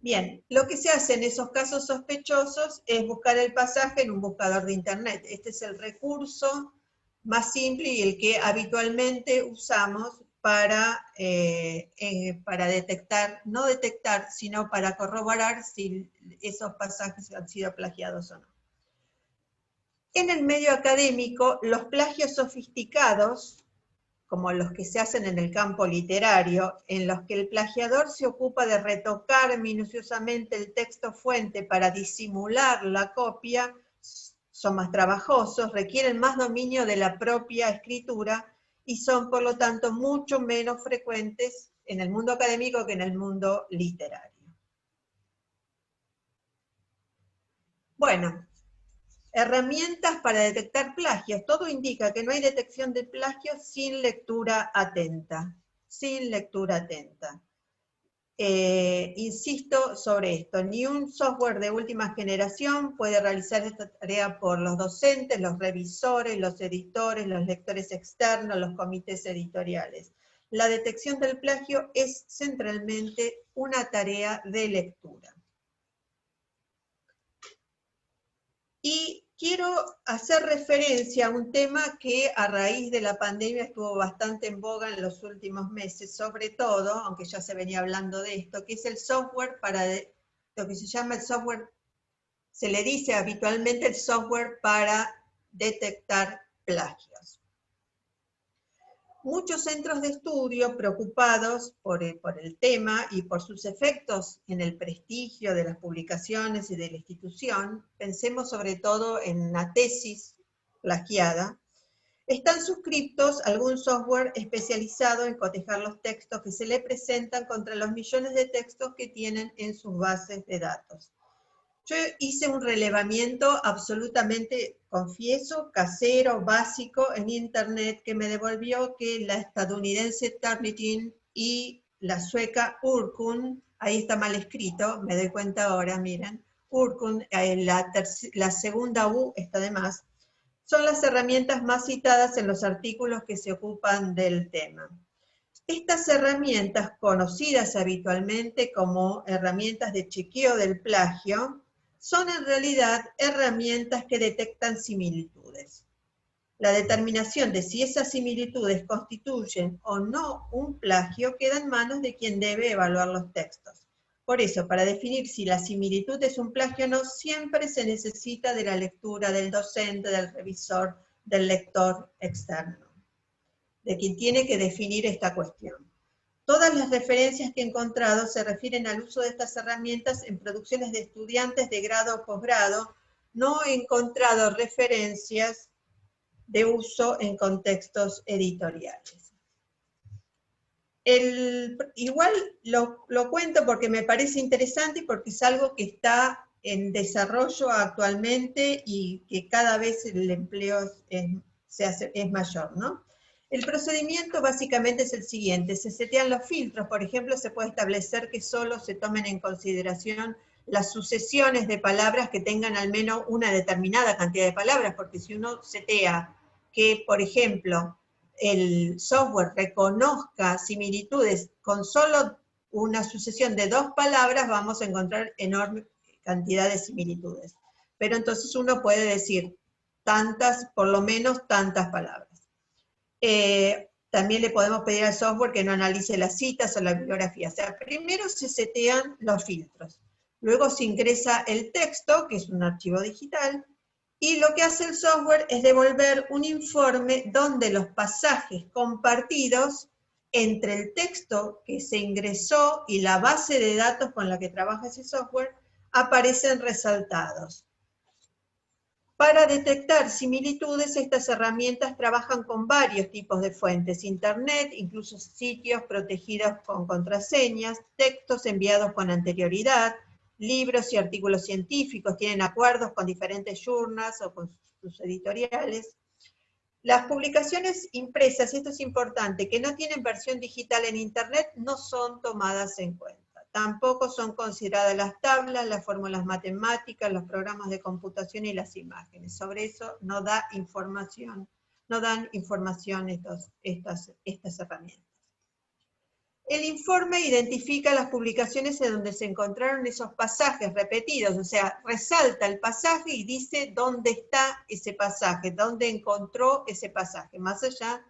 S4: Bien, lo que se hace en esos casos sospechosos es buscar el pasaje en un buscador de internet. Este es el recurso más simple y el que habitualmente usamos para detectar, no detectar, sino para corroborar si esos pasajes han sido plagiados o no. En el medio académico, los plagios sofisticados, como los que se hacen en el campo literario, en los que el plagiador se ocupa de retocar minuciosamente el texto fuente para disimular la copia, son más trabajosos, requieren más dominio de la propia escritura y son, por lo tanto, mucho menos frecuentes en el mundo académico que en el mundo literario. Bueno, herramientas para detectar plagios. Todo indica que no hay detección de plagios sin lectura atenta. Sin lectura atenta. Insisto sobre esto, ni un software de última generación puede realizar esta tarea por los docentes, los revisores, los editores, los lectores externos, los comités editoriales. La detección del plagio es centralmente una tarea de lectura. Y quiero hacer referencia a un tema que a raíz de la pandemia estuvo bastante en boga en los últimos meses, sobre todo, aunque ya se venía hablando de esto, que es el software para, lo que se llama el software, se le dice habitualmente el software para detectar plagios. Muchos centros de estudio preocupados por el tema y por sus efectos en el prestigio de las publicaciones y de la institución, pensemos sobre todo en una tesis plagiada, están suscriptos a algún software especializado en cotejar los textos que se le presentan contra los millones de textos que tienen en sus bases de datos. Yo hice un relevamiento absolutamente, confieso, casero, básico en internet, que me devolvió que la estadounidense Turnitin y la sueca Urkun, ahí está mal escrito, me doy cuenta ahora, miren, Urkun, la segunda U está de más, son las herramientas más citadas en los artículos que se ocupan del tema. Estas herramientas, conocidas habitualmente como herramientas de chequeo del plagio, son en realidad herramientas que detectan similitudes. La determinación de si esas similitudes constituyen o no un plagio queda en manos de quien debe evaluar los textos. Por eso, para definir si la similitud es un plagio o no, siempre se necesita de la lectura del docente, del revisor, del lector externo, de quien tiene que definir esta cuestión. Todas las referencias que he encontrado se refieren al uso de estas herramientas en producciones de estudiantes de grado o posgrado. No he encontrado referencias de uso en contextos editoriales. Igual lo cuento porque me parece interesante y porque es algo que está en desarrollo actualmente y que cada vez el empleo es mayor, ¿no? El procedimiento básicamente es el siguiente: se setean los filtros. Por ejemplo, se puede establecer que solo se tomen en consideración las sucesiones de palabras que tengan al menos una determinada cantidad de palabras, porque si uno setea que, por ejemplo, el software reconozca similitudes con solo una sucesión de 2 palabras, vamos a encontrar enorme cantidad de similitudes. Pero entonces uno puede decir tantas, por lo menos tantas palabras. También le podemos pedir al software que no analice las citas o la bibliografía. O sea, primero se setean los filtros, luego se ingresa el texto, que es un archivo digital, y lo que hace el software es devolver un informe donde los pasajes compartidos entre el texto que se ingresó y la base de datos con la que trabaja ese software aparecen resaltados. Para detectar similitudes, estas herramientas trabajan con varios tipos de fuentes: internet, incluso sitios protegidos con contraseñas, textos enviados con anterioridad, libros y artículos científicos, tienen acuerdos con diferentes journals o con sus editoriales. Las publicaciones impresas, y esto es importante, que no tienen versión digital en internet, no son tomadas en cuenta. Tampoco son consideradas las tablas, las fórmulas matemáticas, los programas de computación y las imágenes. Sobre eso no da información no dan información estas herramientas. El informe identifica las publicaciones en donde se encontraron esos pasajes repetidos, o sea, resalta el pasaje y dice dónde está ese pasaje, dónde encontró ese pasaje, más allá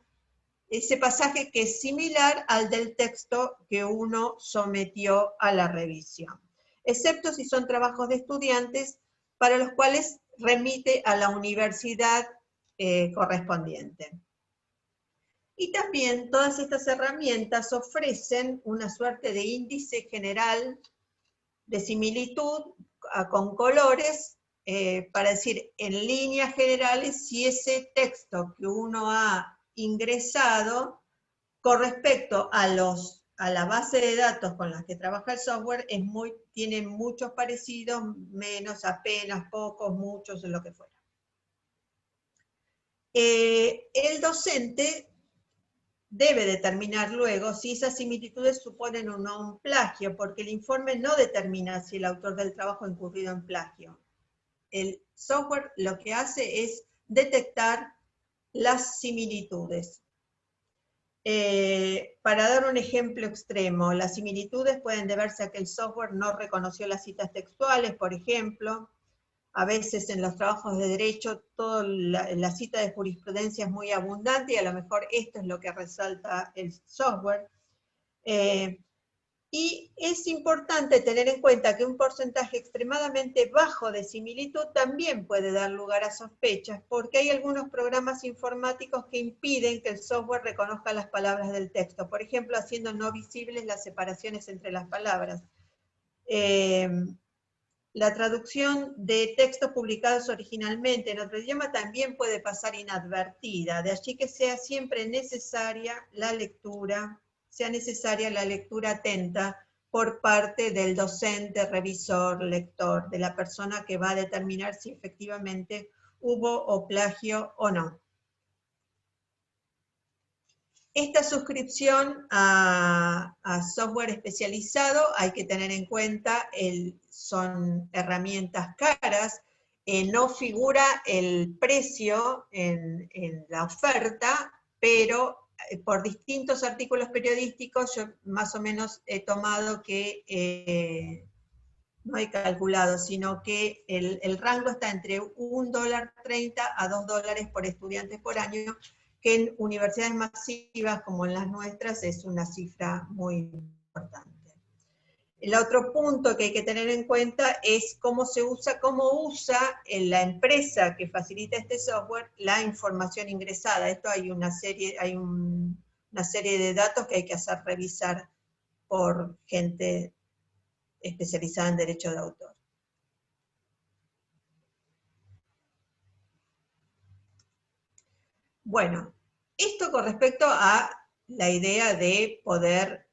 S4: ese pasaje que es similar al del texto que uno sometió a la revisión, excepto si son trabajos de estudiantes para los cuales remite a la universidad correspondiente. Y también todas estas herramientas ofrecen una suerte de índice general de similitud con colores para decir en líneas generales si ese texto que uno ha ingresado con respecto a la base de datos con las que trabaja el software tiene muchos parecidos, menos, apenas, pocos, muchos, lo que fuera. El docente debe determinar luego si esas similitudes suponen o no un plagio, porque el informe no determina si el autor del trabajo ha incurrido en plagio. El software lo que hace es detectar las similitudes. Para dar un ejemplo extremo, las similitudes pueden deberse a que el software no reconoció las citas textuales, por ejemplo. A veces en los trabajos de derecho toda la cita de jurisprudencia es muy abundante y a lo mejor esto es lo que resalta el software. Y es importante tener en cuenta que un porcentaje extremadamente bajo de similitud también puede dar lugar a sospechas, porque hay algunos programas informáticos que impiden que el software reconozca las palabras del texto, por ejemplo, haciendo no visibles las separaciones entre las palabras. La traducción de textos publicados originalmente en otro idioma también puede pasar inadvertida, de allí que sea siempre necesaria la lectura atenta por parte del docente, revisor, lector, de la persona que va a determinar si efectivamente hubo o plagio o no. Esta suscripción a software especializado hay que tener en cuenta, son herramientas caras, no figura el precio en la oferta, pero por distintos artículos periodísticos yo más o menos he tomado que, no he calculado, sino que el rango está entre $1.30 a $2 por estudiante por año, que en universidades masivas como en las nuestras es una cifra muy importante. El otro punto que hay que tener en cuenta es cómo usa la empresa que facilita este software la información ingresada. Esto hay una serie de datos que hay que hacer revisar por gente especializada en derecho de autor. Bueno, esto con respecto a la idea de poder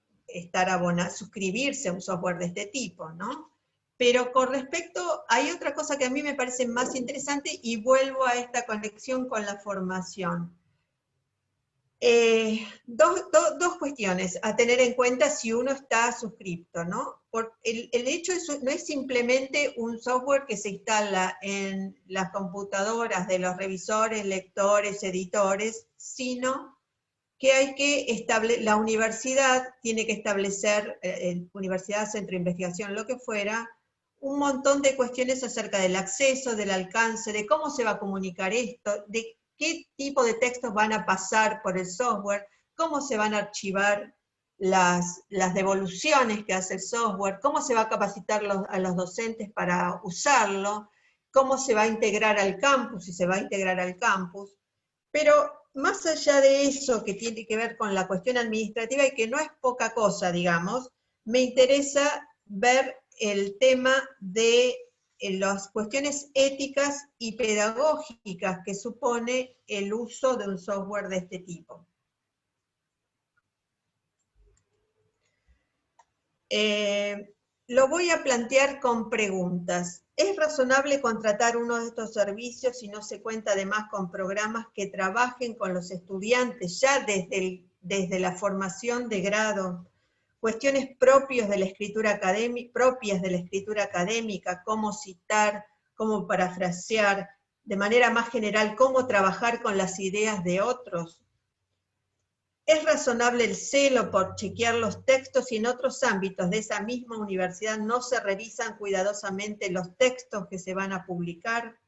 S4: suscribirse a un software de este tipo, ¿no? Pero con respecto, hay otra cosa que a mí me parece más interesante y vuelvo a esta conexión con la formación. Dos cuestiones a tener en cuenta si uno está suscripto, ¿no? El hecho no es simplemente un software que se instala en las computadoras de los revisores, lectores, editores, sino que la universidad tiene que establecer, universidad, centro de investigación, lo que fuera, un montón de cuestiones acerca del acceso, del alcance, de cómo se va a comunicar esto, de qué tipo de textos van a pasar por el software, cómo se van a archivar las devoluciones que hace el software, cómo se va a capacitar a los docentes para usarlo, cómo se va a integrar al campus, si se va a integrar al campus. Pero más allá de eso que tiene que ver con la cuestión administrativa y que no es poca cosa, digamos, me interesa ver el tema de las cuestiones éticas y pedagógicas que supone el uso de un software de este tipo. Lo voy a plantear con preguntas. ¿Es razonable contratar uno de estos servicios si no se cuenta además con programas que trabajen con los estudiantes ya desde la formación de grado? Cuestiones propias de la escritura académica, cómo citar, cómo parafrasear, de manera más general, cómo trabajar con las ideas de otros? ¿Es razonable el celo por chequear los textos si en otros ámbitos de esa misma universidad no se revisan cuidadosamente los textos que se van a publicar?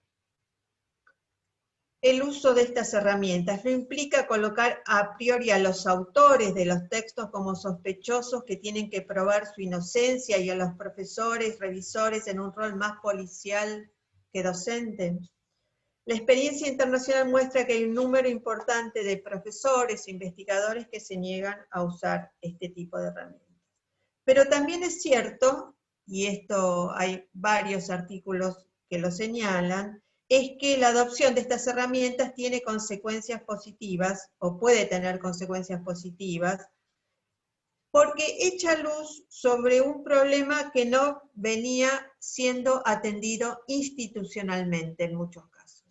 S4: El uso de estas herramientas no implica colocar a priori a los autores de los textos como sospechosos que tienen que probar su inocencia y a los profesores, revisores en un rol más policial que docente. La experiencia internacional muestra que hay un número importante de profesores e investigadores que se niegan a usar este tipo de herramientas. Pero también es cierto, y esto hay varios artículos que lo señalan, es que la adopción de estas herramientas tiene consecuencias positivas, o puede tener consecuencias positivas, porque echa luz sobre un problema que no venía siendo atendido institucionalmente en muchos casos.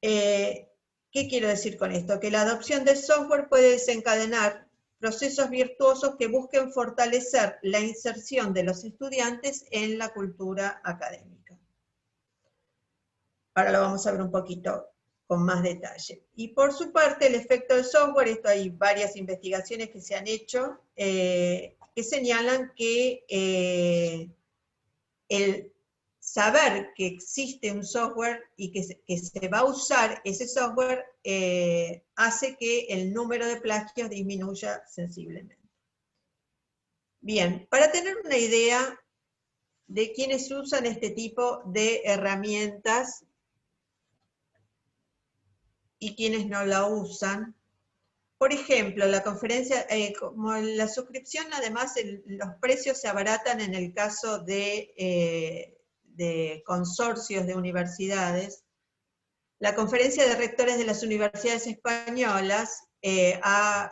S4: ¿Qué quiero decir con esto? Que la adopción de software puede desencadenar procesos virtuosos que busquen fortalecer la inserción de los estudiantes en la cultura académica. Ahora lo vamos a ver un poquito con más detalle. Y por su parte, el efecto del software, esto hay varias investigaciones que se han hecho, que señalan que el saber que existe un software y que se va a usar ese software hace que el número de plagios disminuya sensiblemente. Bien, para tener una idea de quiénes usan este tipo de herramientas y quienes no la usan. Por ejemplo, la conferencia, como la suscripción, además los precios se abaratan en el caso de consorcios de universidades. La conferencia de rectores de las universidades españolas se ha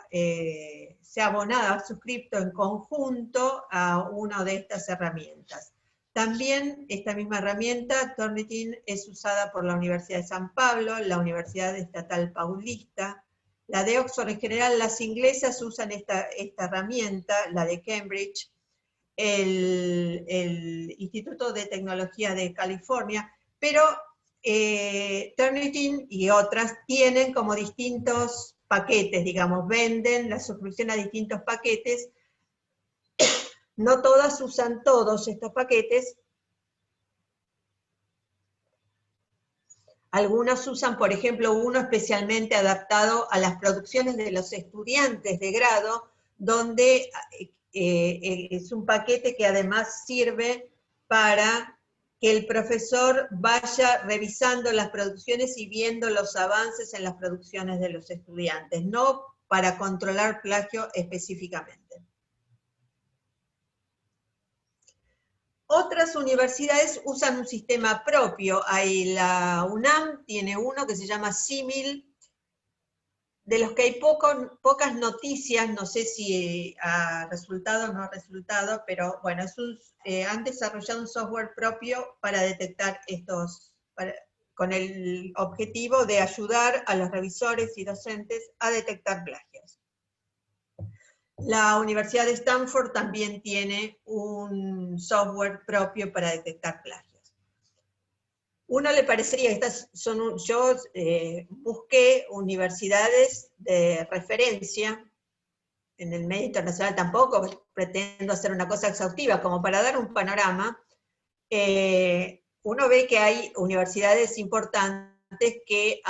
S4: abonado, ha suscrito en conjunto a una de estas herramientas. También esta misma herramienta, Turnitin, es usada por la Universidad de San Pablo, la Universidad Estatal Paulista, la de Oxford. En general las inglesas usan esta herramienta, la de Cambridge, el Instituto de Tecnología de California, pero Turnitin y otras tienen como distintos paquetes, digamos, venden la suscripción a distintos paquetes. No todas usan todos estos paquetes. Algunas usan, por ejemplo, uno especialmente adaptado a las producciones de los estudiantes de grado, donde es un paquete que además sirve para que el profesor vaya revisando las producciones y viendo los avances en las producciones de los estudiantes, no para controlar plagio específicamente. Otras universidades usan un sistema propio. Ahí la UNAM tiene uno que se llama Simil, de los que hay pocas noticias, no sé si ha resultado o no ha resultado, pero bueno, han desarrollado un software propio para detectar con el objetivo de ayudar a los revisores y docentes a detectar plagios. La Universidad de Stanford también tiene un software propio para detectar plagios. Uno le parecería, yo busqué universidades de referencia, en el medio internacional tampoco pretendo hacer una cosa exhaustiva, como para dar un panorama. Uno ve que hay universidades importantes que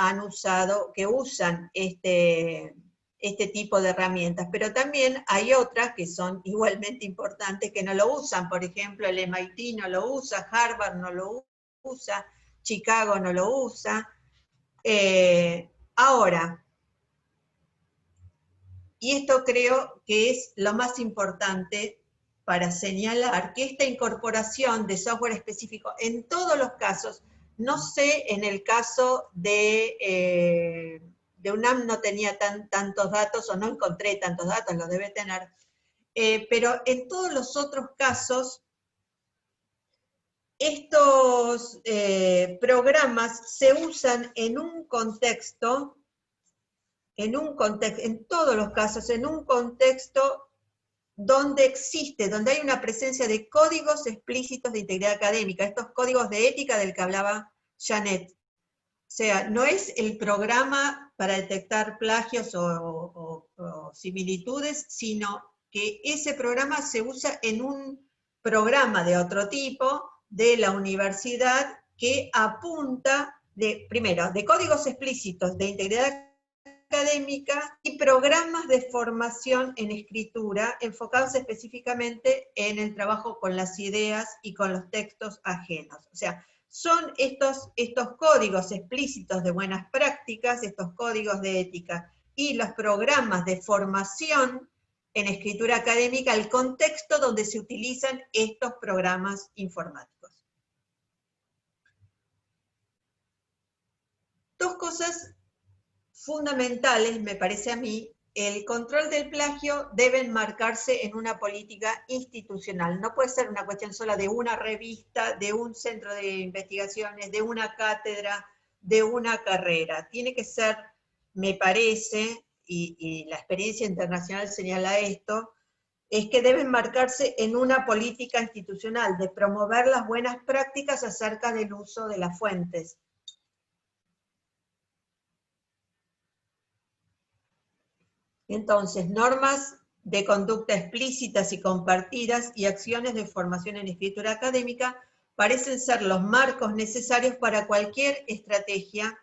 S4: usan este tipo de herramientas, pero también hay otras que son igualmente importantes que no lo usan. Por ejemplo, el MIT no lo usa, Harvard no lo usa, Chicago no lo usa. Ahora, y esto creo que es lo más importante para señalar, que esta incorporación de software específico en todos los casos, no sé, en el caso de UNAM no tenía tantos datos, o no encontré tantos datos, los debe tener, pero en todos los otros casos, estos programas se usan en un contexto, en todos los casos, en un contexto donde donde hay una presencia de códigos explícitos de integridad académica, estos códigos de ética del que hablaba Janet. O sea, no es el programa para detectar plagios o similitudes, sino que ese programa se usa en un programa de otro tipo de la universidad que apunta, primero, de códigos explícitos de integridad académica y programas de formación en escritura enfocados específicamente en el trabajo con las ideas y con los textos ajenos. O sea, son estos códigos explícitos de buenas prácticas, estos códigos de ética y los programas de formación en escritura académica, el contexto donde se utilizan estos programas informáticos. Dos cosas fundamentales, me parece a mí. El control del plagio debe enmarcarse en una política institucional. No puede ser una cuestión sola de una revista, de un centro de investigaciones, de una cátedra, de una carrera. Tiene que ser, me parece, y la experiencia internacional señala esto, es que debe enmarcarse en una política institucional de promover las buenas prácticas acerca del uso de las fuentes. Entonces, normas de conducta explícitas y compartidas y acciones de formación en escritura académica parecen ser los marcos necesarios para cualquier estrategia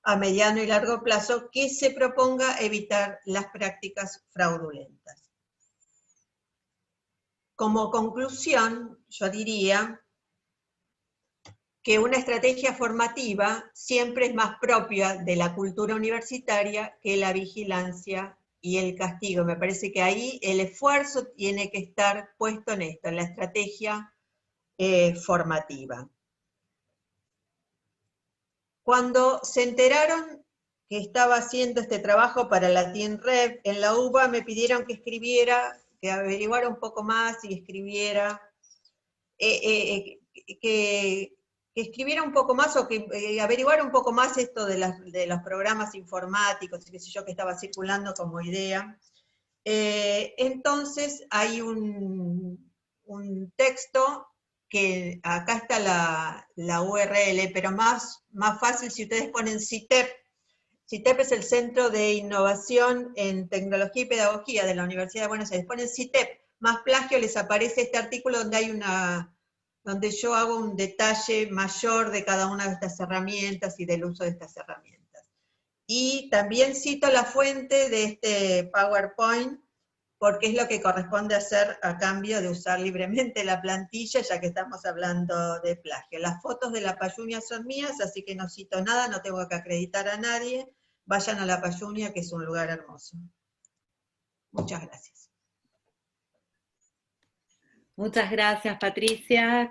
S4: a mediano y largo plazo que se proponga evitar las prácticas fraudulentas. Como conclusión, yo diría que una estrategia formativa siempre es más propia de la cultura universitaria que la vigilancia y el castigo. Me parece que ahí el esfuerzo tiene que estar puesto en esto, en la estrategia formativa. Cuando se enteraron que estaba haciendo este trabajo para la TINREV, en la UBA me pidieron que escribiera, que averiguara un poco más y escribiera, que escribiera un poco más o que averiguara un poco más esto de los programas informáticos, qué sé yo, que estaba circulando como idea. Entonces hay un texto que acá está la URL, pero más fácil si ustedes ponen CITEP. CITEP es el Centro de Innovación en Tecnología y Pedagogía de la Universidad de Buenos Aires. Ponen CITEP más plagio, les aparece este artículo donde yo hago un detalle mayor de cada una de estas herramientas y del uso de estas herramientas. Y también cito la fuente de este PowerPoint, porque es lo que corresponde hacer a cambio de usar libremente la plantilla, ya que estamos hablando de plagio. Las fotos de la Payunia son mías, así que no cito nada, no tengo que acreditar a nadie. Vayan a la Payunia, que es un lugar hermoso. Muchas gracias.
S2: Muchas gracias, Patricia.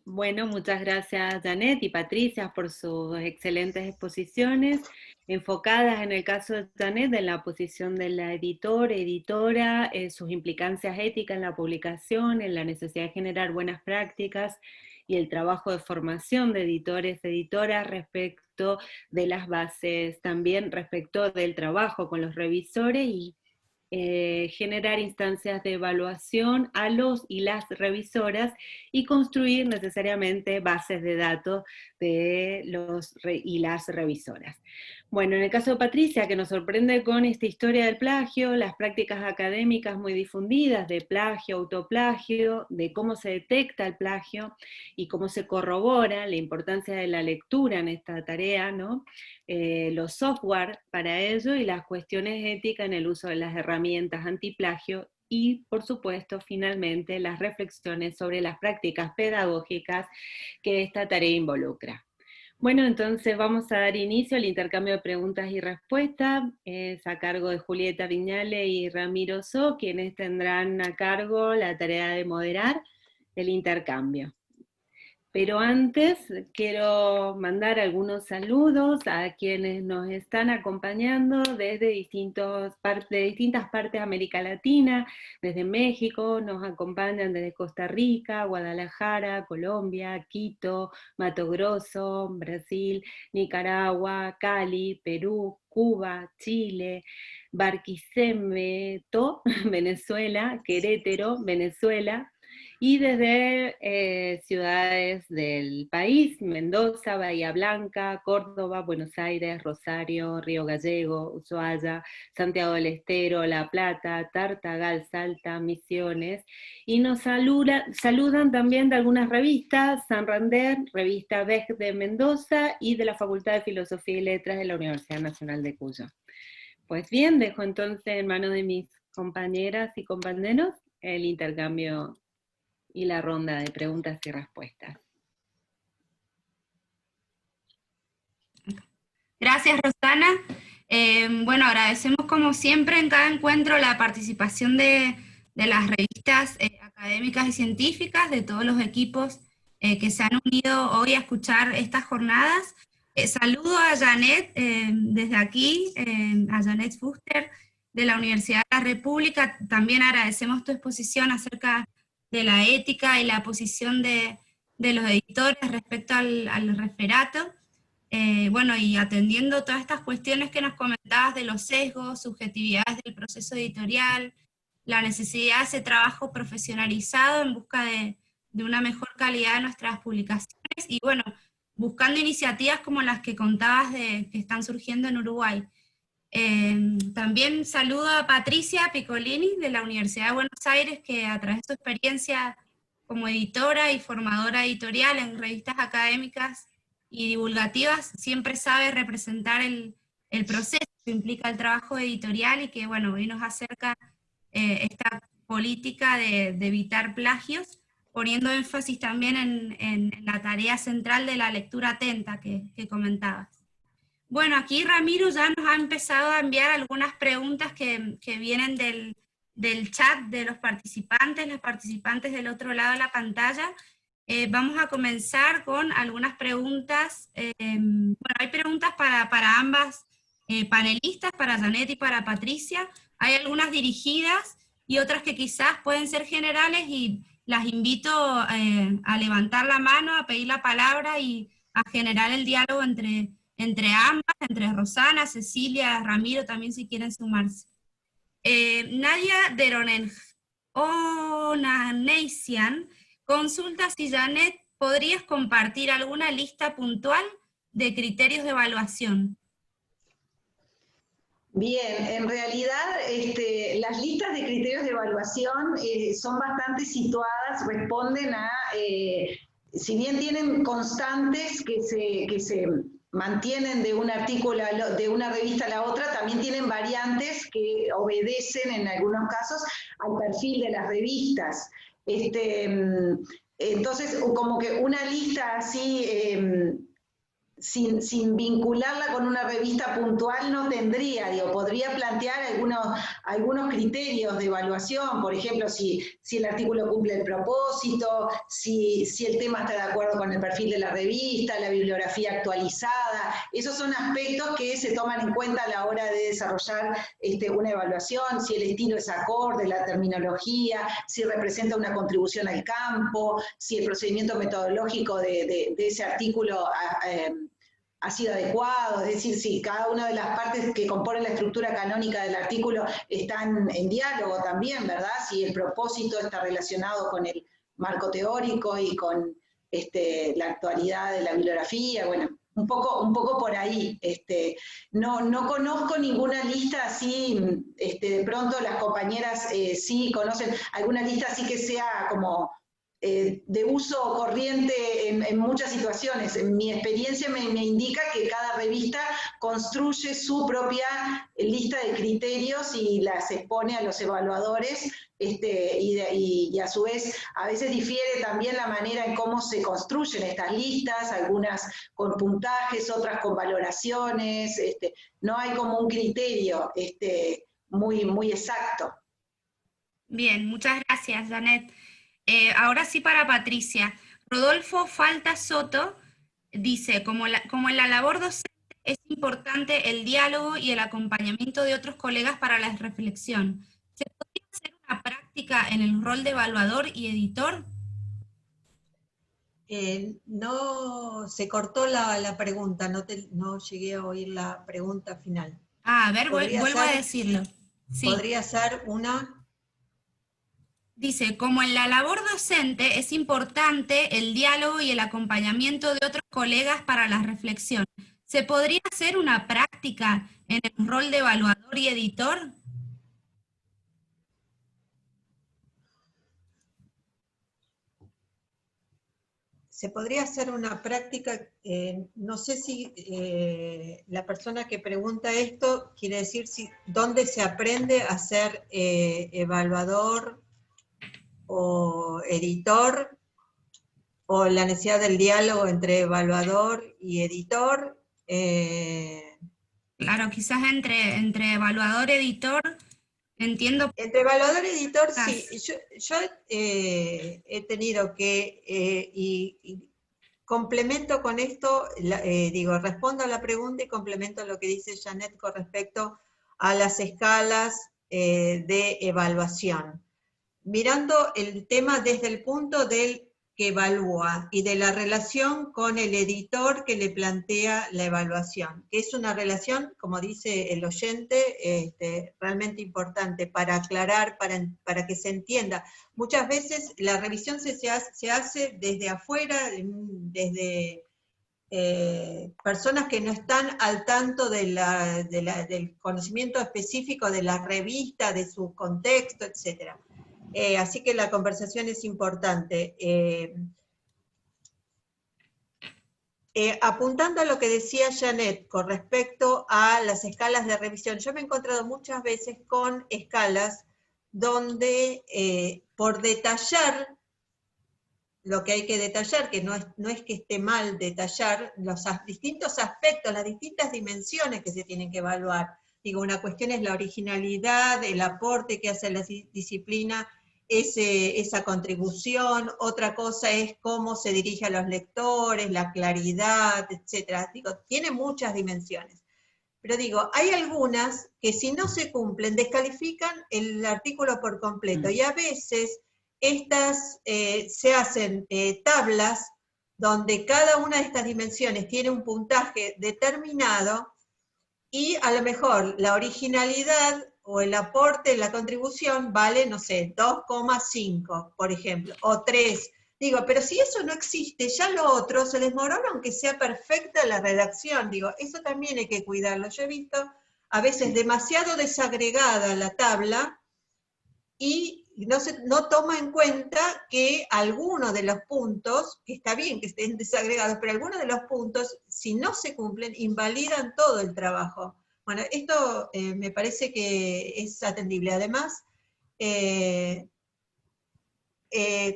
S2: Muchas gracias, Janet y Patricia, por sus excelentes exposiciones, enfocadas en el caso de Janet en la posición de la editora, sus implicancias éticas en la publicación, en la necesidad de generar buenas prácticas y el trabajo de formación de editores, editoras respecto de las bases, también respecto del trabajo con los revisores y generar instancias de evaluación a los y las revisoras y construir necesariamente bases de datos de los y las revisoras. Bueno, en el caso de Patricia, que nos sorprende con esta historia del plagio, las prácticas académicas muy difundidas de plagio, autoplagio, de cómo se detecta el plagio y cómo se corrobora la importancia de la lectura en esta tarea, ¿no? Los software para ello y las cuestiones éticas en el uso de las herramientas antiplagio y, por supuesto, finalmente, las reflexiones sobre las prácticas pedagógicas que esta tarea involucra. Bueno, entonces vamos a dar inicio al intercambio de preguntas y respuestas. Es a cargo de Julieta Viñale y Ramiro So, quienes tendrán a cargo la tarea de moderar el intercambio. Pero antes quiero mandar algunos saludos a quienes nos están acompañando desde distintas partes de América Latina, desde México, nos acompañan desde Costa Rica, Guadalajara, Colombia, Quito, Mato Grosso, Brasil, Nicaragua, Cali, Perú, Cuba, Chile, Barquisimeto, Venezuela, Querétaro, Venezuela, y desde ciudades del país, Mendoza, Bahía Blanca, Córdoba, Buenos Aires, Rosario, Río Gallego, Ushuaia, Santiago del Estero, La Plata, Tartagal, Salta, Misiones, y nos saludan también de algunas revistas, Santander, revista VEG de Mendoza, y de la Facultad de Filosofía y Letras de la Universidad Nacional de Cuyo. Pues bien, dejo entonces en manos de mis compañeras y compañeros el intercambio y la ronda de preguntas y respuestas.
S5: Gracias, Rosana. Bueno, agradecemos como siempre en cada encuentro la participación de las revistas académicas y científicas, de todos los equipos que se han unido hoy a escuchar estas jornadas. Saludo a Janet desde aquí, a Janet Fuster de la Universidad de la República. También agradecemos tu exposición acerca de la ética y la posición de los editores respecto al referato. Bueno, y atendiendo todas estas cuestiones que nos comentabas de los sesgos, subjetividades del proceso editorial, la necesidad de ese trabajo profesionalizado en busca de una mejor calidad de nuestras publicaciones, y bueno, buscando iniciativas como las que contabas que están surgiendo en Uruguay. También saludo a Patricia Piccolini de la Universidad de Buenos Aires, que a través de su experiencia como editora y formadora editorial en revistas académicas y divulgativas, siempre sabe representar el proceso que implica el trabajo editorial, y que bueno, hoy nos acerca esta política de evitar plagios, poniendo énfasis también en la tarea central de la lectura atenta que comentabas. Bueno, aquí Ramiro ya nos ha empezado a enviar algunas preguntas que vienen del chat de los participantes, las participantes del otro lado de la pantalla. Vamos a comenzar con algunas preguntas. Bueno, hay preguntas para ambas panelistas, para Janet y para Patricia. Hay algunas dirigidas y otras que quizás pueden ser generales, y las invito a levantar la mano, a pedir la palabra y a generar el diálogo entre ambas, entre Rosana, Cecilia, Ramiro, también si quieren sumarse. Nadia Deronensian consulta si Janet, ¿podrías compartir alguna lista puntual de criterios de evaluación?
S3: Bien, en realidad las listas de criterios de evaluación son bastante situadas, responden a, si bien tienen constantes que se mantienen de un artículo, de una revista a la otra, también tienen variantes que obedecen en algunos casos al perfil de las revistas. Entonces, como que una lista así, sin vincularla con una revista puntual no tendría, podría plantear algunos criterios de evaluación, por ejemplo, si el artículo cumple el propósito, si el tema está de acuerdo con el perfil de la revista, la bibliografía actualizada. Esos son aspectos que se toman en cuenta a la hora de desarrollar una evaluación, si el estilo es acorde, la terminología, si representa una contribución al campo, si el procedimiento metodológico de ese artículo ha sido adecuado, es decir, si cada una de las partes que componen la estructura canónica del artículo están en diálogo también, ¿verdad? Si el propósito está relacionado con el marco teórico y con la actualidad de la bibliografía, bueno, un poco por ahí. No conozco ninguna lista así, de pronto las compañeras sí conocen alguna lista así que sea como de uso corriente en muchas situaciones. En mi experiencia me indica que cada revista construye su propia lista de criterios y las expone a los evaluadores, y a su vez a veces difiere también la manera en cómo se construyen estas listas, algunas con puntajes, otras con valoraciones, no hay como un criterio muy exacto.
S5: Bien, muchas gracias, Janet. Ahora sí para Patricia. Rodolfo Falta Soto dice, como en la labor docente es importante el diálogo y el acompañamiento de otros colegas para la reflexión, ¿se podría hacer una práctica en el rol de evaluador y editor?
S4: No, se cortó la pregunta, no llegué a oír la pregunta final.
S5: A ver, vuelvo a decirlo. Sí.
S4: ¿Podría ser una?
S5: Dice, como en la labor docente es importante el diálogo y el acompañamiento de otros colegas para la reflexión, ¿se podría hacer una práctica en el rol de evaluador y editor?
S4: Se podría hacer una práctica, no sé si la persona que pregunta esto quiere decir dónde se aprende a ser evaluador o editor, o la necesidad del diálogo entre evaluador y editor.
S5: Claro, quizás entre evaluador, editor, entiendo.
S4: Entre evaluador y editor, sí. Yo he tenido que, y complemento con esto, respondo a la pregunta y complemento lo que dice Janet con respecto a las escalas de evaluación. Mirando el tema desde el punto del que evalúa y de la relación con el editor que le plantea la evaluación, que es una relación, como dice el oyente, realmente importante para aclarar, para que se entienda. Muchas veces la revisión se hace desde afuera, desde personas que no están al tanto del conocimiento específico de la revista, de su contexto, etc. Así que la conversación es importante. Apuntando a lo que decía Janet con respecto a las escalas de revisión, yo me he encontrado muchas veces con escalas donde por detallar lo que hay que detallar, que no es que esté mal detallar los distintos aspectos, las distintas dimensiones que se tienen que evaluar. Digo, una cuestión es la originalidad, el aporte que hace la disciplina, esa contribución, otra cosa es cómo se dirige a los lectores, la claridad, etc. Digo, tiene muchas dimensiones. Pero digo, hay algunas que si no se cumplen, descalifican el artículo por completo, y a veces estas se hacen tablas donde cada una de estas dimensiones tiene un puntaje determinado, y a lo mejor la originalidad o el aporte, la contribución vale, no sé, 2,5, por ejemplo, o 3. Digo, pero si eso no existe, ya lo otro se desmorona aunque sea perfecta la redacción. Digo, eso también hay que cuidarlo. Yo he visto a veces demasiado desagregada la tabla y no toma en cuenta que algunos de los puntos, que está bien que estén desagregados, pero algunos de los puntos, si no se cumplen, invalidan todo el trabajo. Bueno, esto me parece que es atendible. Además,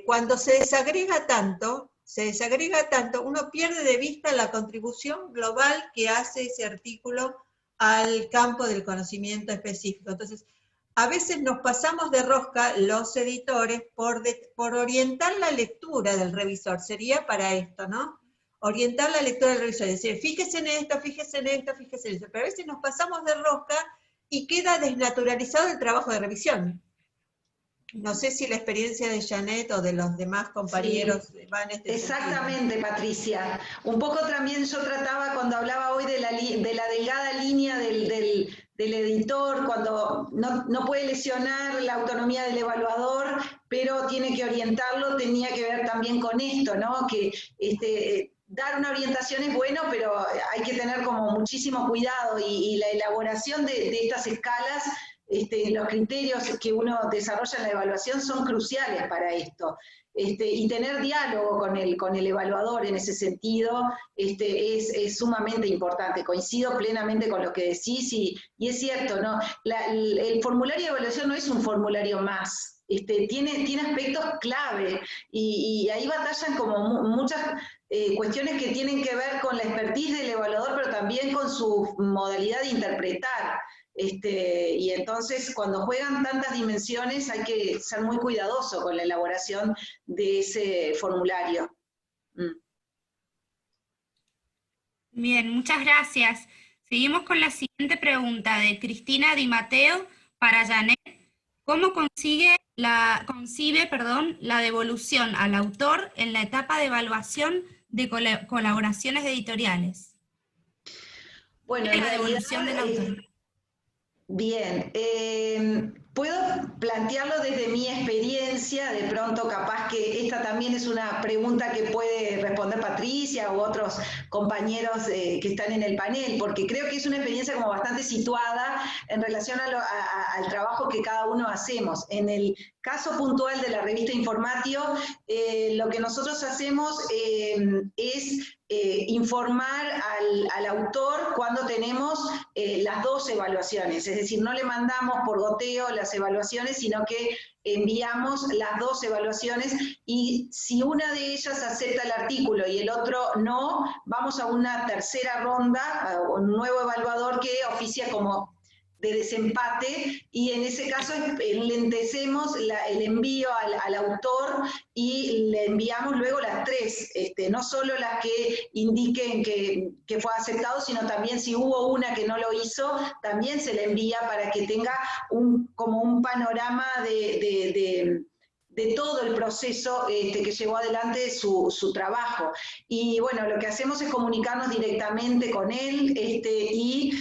S4: cuando se desagrega tanto, uno pierde de vista la contribución global que hace ese artículo al campo del conocimiento específico. Entonces, a veces nos pasamos de rosca los editores por orientar la lectura del revisor. Sería para esto, ¿no? Orientar la lectura del revisor, es decir, fíjese en esto, fíjese en esto, fíjese en esto. Pero a veces nos pasamos de rosca y queda desnaturalizado el trabajo de revisión. No sé si la experiencia de Janet o de los demás compañeros va en este
S3: Exactamente,
S4: sentido.
S3: Patricia. Un poco también yo trataba, cuando hablaba hoy de la delgada línea del editor, cuando no puede lesionar la autonomía del evaluador, pero tiene que orientarlo, tenía que ver también con esto, ¿no? Que dar una orientación es bueno, pero hay que tener como muchísimo cuidado, y la elaboración de estas escalas, los criterios que uno desarrolla en la evaluación son cruciales para esto. Y tener diálogo con el evaluador en ese sentido es sumamente importante. Coincido plenamente con lo que decís, y es cierto, ¿no? El formulario de evaluación no es un formulario más, tiene aspectos clave, y ahí batallan como muchas cuestiones que tienen que ver con la expertise del evaluador, pero también con su modalidad de interpretar. Y entonces, cuando juegan tantas dimensiones, hay que ser muy cuidadoso con la elaboración de ese formulario.
S5: Bien, muchas gracias. Seguimos con la siguiente pregunta de Cristina Di Matteo para Janet. ¿Cómo concibe la devolución al autor en la etapa de evaluación de colaboraciones editoriales?
S3: Bueno,
S5: la devolución del autor.
S3: Bien, Puedo plantearlo desde mi experiencia, de pronto capaz que esta también es una pregunta que puede responder Patricia u otros compañeros que están en el panel, porque creo que es una experiencia como bastante situada en relación al trabajo que cada uno hacemos. En el caso puntual de la revista Informatio, lo que nosotros hacemos es informar al autor cuando tenemos las dos evaluaciones, es decir, no le mandamos por goteo las evaluaciones, sino que enviamos las dos evaluaciones, y si una de ellas acepta el artículo y el otro no, vamos a una tercera ronda, a un nuevo evaluador que oficia como de desempate, y en ese caso lentecemos el envío al autor y le enviamos luego las tres, no solo las que indiquen que fue aceptado, sino también si hubo una que no lo hizo, también se le envía para que tenga como un panorama de todo el proceso que llevó adelante su trabajo. Y bueno, lo que hacemos es comunicarnos directamente con él y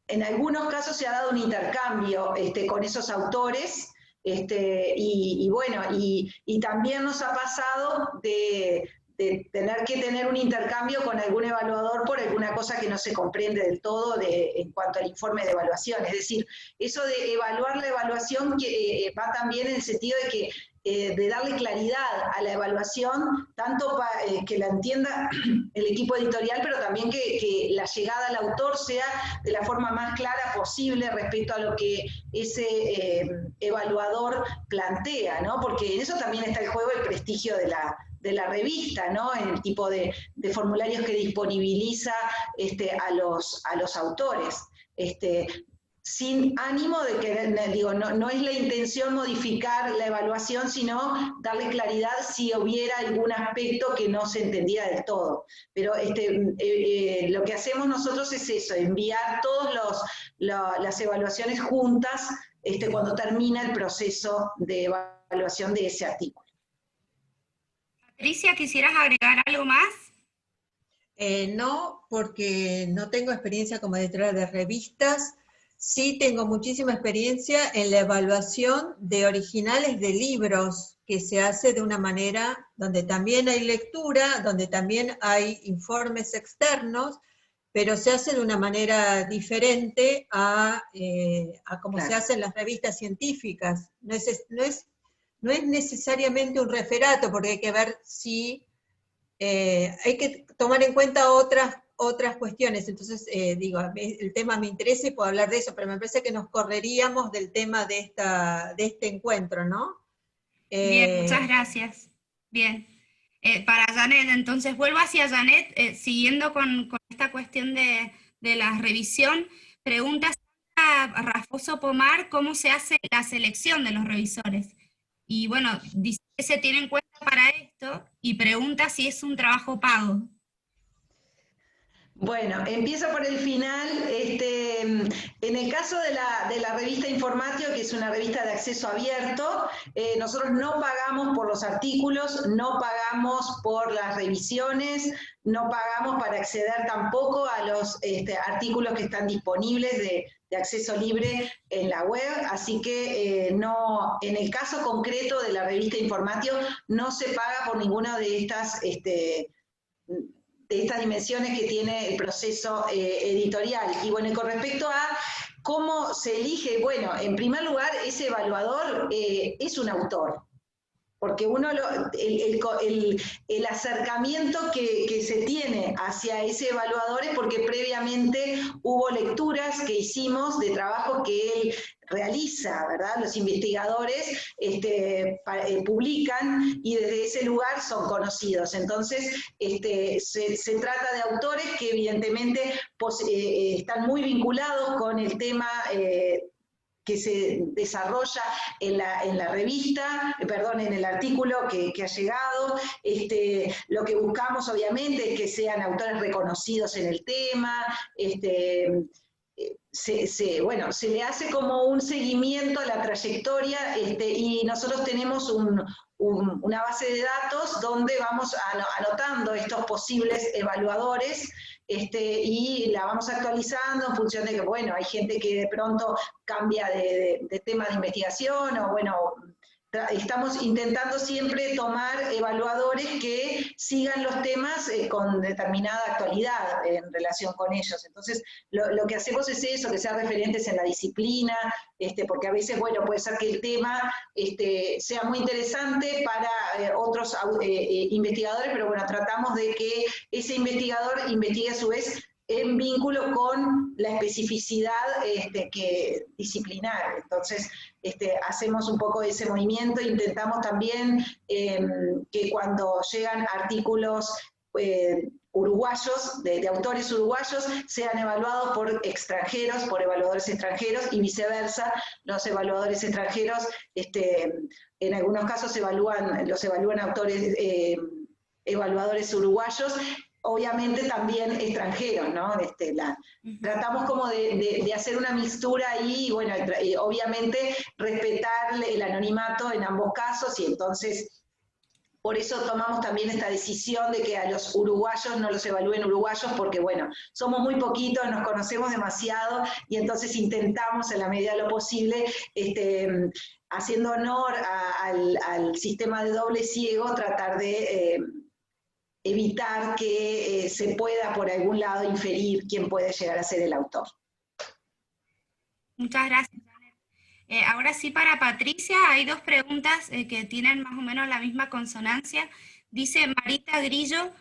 S3: en algunos casos se ha dado un intercambio con esos autores, y bueno, y también nos ha pasado de tener que tener un intercambio con algún evaluador por alguna cosa que no se comprende del todo en cuanto al informe de evaluación. Es decir, eso de evaluar la evaluación que va también en el sentido de que de darle claridad a la evaluación, tanto que la entienda el equipo editorial, pero también que la llegada al autor sea de la forma más clara posible respecto a lo que ese evaluador plantea, ¿no? Porque en eso también está el juego el prestigio de la revista, ¿no? En el tipo de formularios que disponibiliza a los autores. Sin ánimo de que, digo, no es la intención modificar la evaluación, sino darle claridad si hubiera algún aspecto que no se entendía del todo. Pero lo que hacemos nosotros es eso, enviar todas las evaluaciones juntas cuando termina el proceso de evaluación de ese artículo.
S5: Patricia, ¿quisieras agregar algo más?
S4: No, porque no tengo experiencia como editora de revistas. Sí tengo muchísima experiencia en la evaluación de originales de libros, que se hace de una manera donde también hay lectura, donde también hay informes externos, pero se hace de una manera diferente a como se hace en las revistas científicas. No es necesariamente un referato, porque hay que ver si hay que tomar en cuenta otras cuestiones. Entonces, digo, el tema me interesa y puedo hablar de eso, pero me parece que nos correríamos del tema de este encuentro, ¿no?
S5: Bien, muchas gracias. Bien. Para Janet, entonces vuelvo hacia Janet, siguiendo con esta cuestión de la revisión. Pregunta a Rafoso Pomar cómo se hace la selección de los revisores. Y bueno, dice que se tiene en cuenta para esto y pregunta si es un trabajo pago.
S3: Bueno, empiezo por el final. En el caso de la revista Informatio, que es una revista de acceso abierto, nosotros no pagamos por los artículos, no pagamos por las revisiones, no pagamos para acceder tampoco a los artículos que están disponibles de acceso libre en la web, así que no, en el caso concreto de la revista Informatio no se paga por ninguna de estas dimensiones que tiene el proceso editorial. Y bueno, y con respecto a cómo se elige, bueno, en primer lugar, ese evaluador es un autor, porque uno el acercamiento que se tiene hacia ese evaluador es porque previamente hubo lecturas que hicimos de trabajo que él realiza, ¿verdad? Los investigadores publican y desde ese lugar son conocidos. Entonces, se trata de autores que evidentemente están muy vinculados con el tema que se desarrolla en la revista, en el artículo que ha llegado. Lo que buscamos obviamente es que sean autores reconocidos en el tema. Se le hace como un seguimiento a la trayectoria, y nosotros tenemos una base de datos donde vamos anotando estos posibles evaluadores, y la vamos actualizando en función de que, bueno, hay gente que de pronto cambia de tema de investigación, o bueno, estamos intentando siempre tomar evaluadores que sigan los temas con determinada actualidad en relación con ellos. Entonces, lo que hacemos es eso, que sean referentes en la disciplina, porque a veces, bueno, puede ser que el tema sea muy interesante para otros investigadores, pero bueno, tratamos de que ese investigador investigue a su vez en vínculo con la especificidad disciplinar. Entonces, hacemos un poco ese movimiento, intentamos también que cuando llegan artículos uruguayos, de autores uruguayos, sean evaluados por extranjeros, por evaluadores extranjeros, y viceversa, los evaluadores extranjeros, en algunos casos los evalúan autores, evaluadores uruguayos, obviamente también extranjeros, ¿no? Tratamos como de hacer una mixtura ahí, y bueno, obviamente respetar el anonimato en ambos casos, y entonces por eso tomamos también esta decisión de que a los uruguayos no los evalúen uruguayos, porque bueno, somos muy poquitos, nos conocemos demasiado, y entonces intentamos en la medida de lo posible, haciendo honor al sistema de doble ciego, tratar de evitar que se pueda por algún lado inferir quién puede llegar a ser el autor.
S5: Muchas gracias. Ahora sí, para Patricia, hay dos preguntas que tienen más o menos la misma consonancia. Dice Marita Grillo,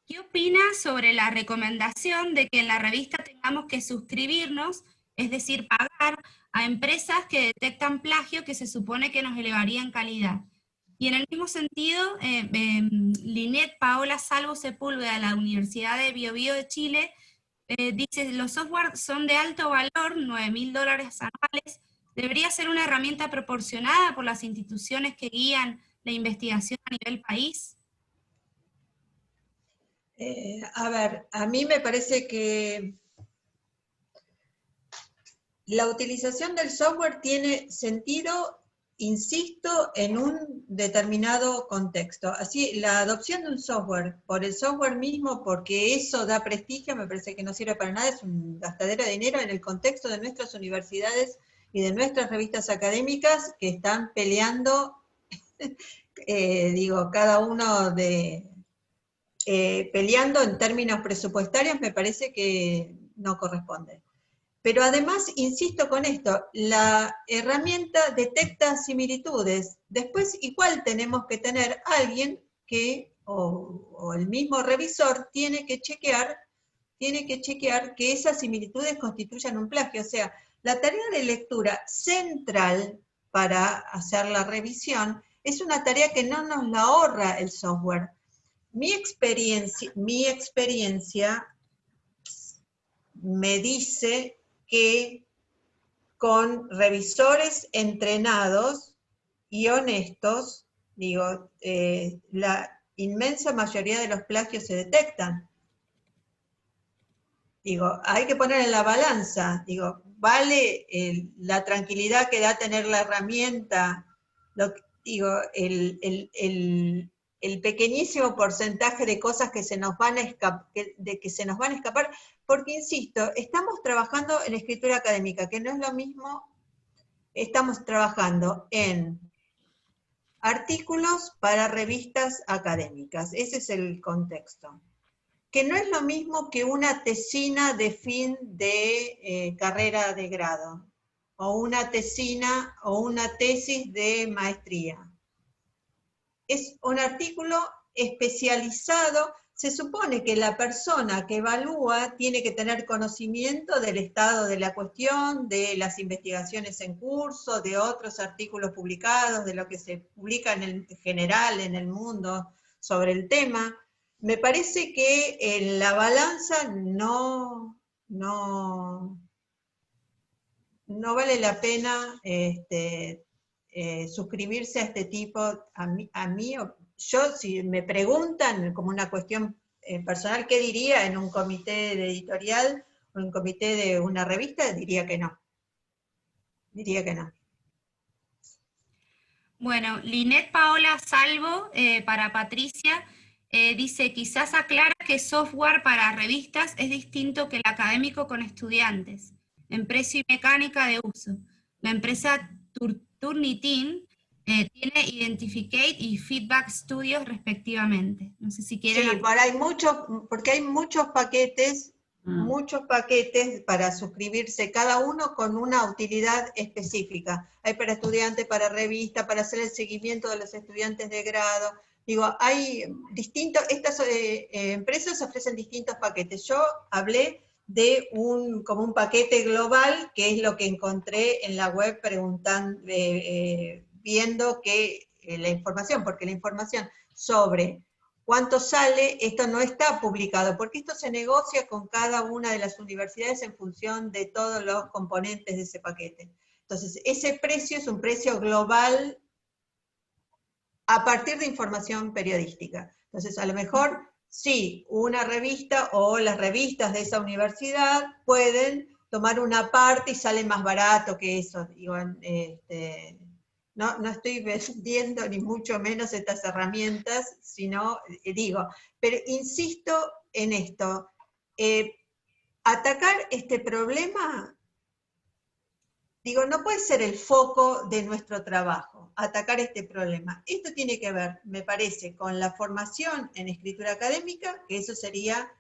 S5: ¿qué opina sobre la recomendación de que en la revista tengamos que suscribirnos, es decir, pagar a empresas que detectan plagio que se supone que nos elevaría en calidad? Y en el mismo sentido, Linet Paola Salvo Sepúlveda de la Universidad de Bio Bio de Chile dice, los software son de alto valor, $9.000 anuales, ¿debería ser una herramienta proporcionada por las instituciones que guían la investigación a nivel país?
S4: A ver, a mí me parece que la utilización del software tiene sentido, insisto, en un determinado contexto. Así, la adopción de un software por el software mismo, porque eso da prestigio, me parece que no sirve para nada, es un gastadero de dinero en el contexto de nuestras universidades y de nuestras revistas académicas que están peleando, cada uno peleando en términos presupuestarios, me parece que no corresponde. Pero además, insisto con esto, la herramienta detecta similitudes. Después igual tenemos que tener alguien que, o el mismo revisor, tiene que chequear que esas similitudes constituyan un plagio. O sea, la tarea de lectura central para hacer la revisión es una tarea que no nos la ahorra el software. Mi experiencia me dice que con revisores entrenados y honestos, la inmensa mayoría de los plagios se detectan. Hay que poner en la balanza, vale la tranquilidad que da tener la herramienta, el pequeñísimo porcentaje de cosas que se nos van a escapar, porque insisto, estamos trabajando en escritura académica, que no es lo mismo, estamos trabajando en artículos para revistas académicas, ese es el contexto. Que no es lo mismo que una tesina de fin de carrera de grado, o una tesina o una tesis de maestría. Es un artículo especializado. Se supone que la persona que evalúa tiene que tener conocimiento del estado de la cuestión, de las investigaciones en curso, de otros artículos publicados, de lo que se publica en general en el mundo sobre el tema. Me parece que en la balanza no vale la pena suscribirse a este tipo. A mí, yo, si me preguntan como una cuestión personal, ¿qué diría en un comité de editorial o en un comité de una revista? Diría que no. Diría que no.
S5: Bueno, Linet Paola Salvo, para Patricia, dice, quizás aclara que software para revistas es distinto que el académico con estudiantes, en precio y mecánica de uso. La empresa Turnitin tiene Identificate y Feedback Studios respectivamente. No sé si quieren...
S4: Sí, porque hay muchos paquetes para suscribirse, cada uno con una utilidad específica. Hay para estudiantes, para revista, para hacer el seguimiento de los estudiantes de grado. Digo, hay estas empresas ofrecen distintos paquetes. Yo hablé de como un paquete global, que es lo que encontré en la web preguntando, viendo que la información, porque la información sobre cuánto sale, esto no está publicado, porque esto se negocia con cada una de las universidades en función de todos los componentes de ese paquete. Entonces, ese precio es un precio global a partir de información periodística. Entonces, a lo mejor, sí, una revista o las revistas de esa universidad pueden tomar una parte y sale más barato que eso. Digo, no estoy vendiendo ni mucho menos estas herramientas, sino, pero insisto en esto, atacar este problema, no puede ser el foco de nuestro trabajo, atacar este problema. Esto tiene que ver, me parece, con la formación en escritura académica, que eso sería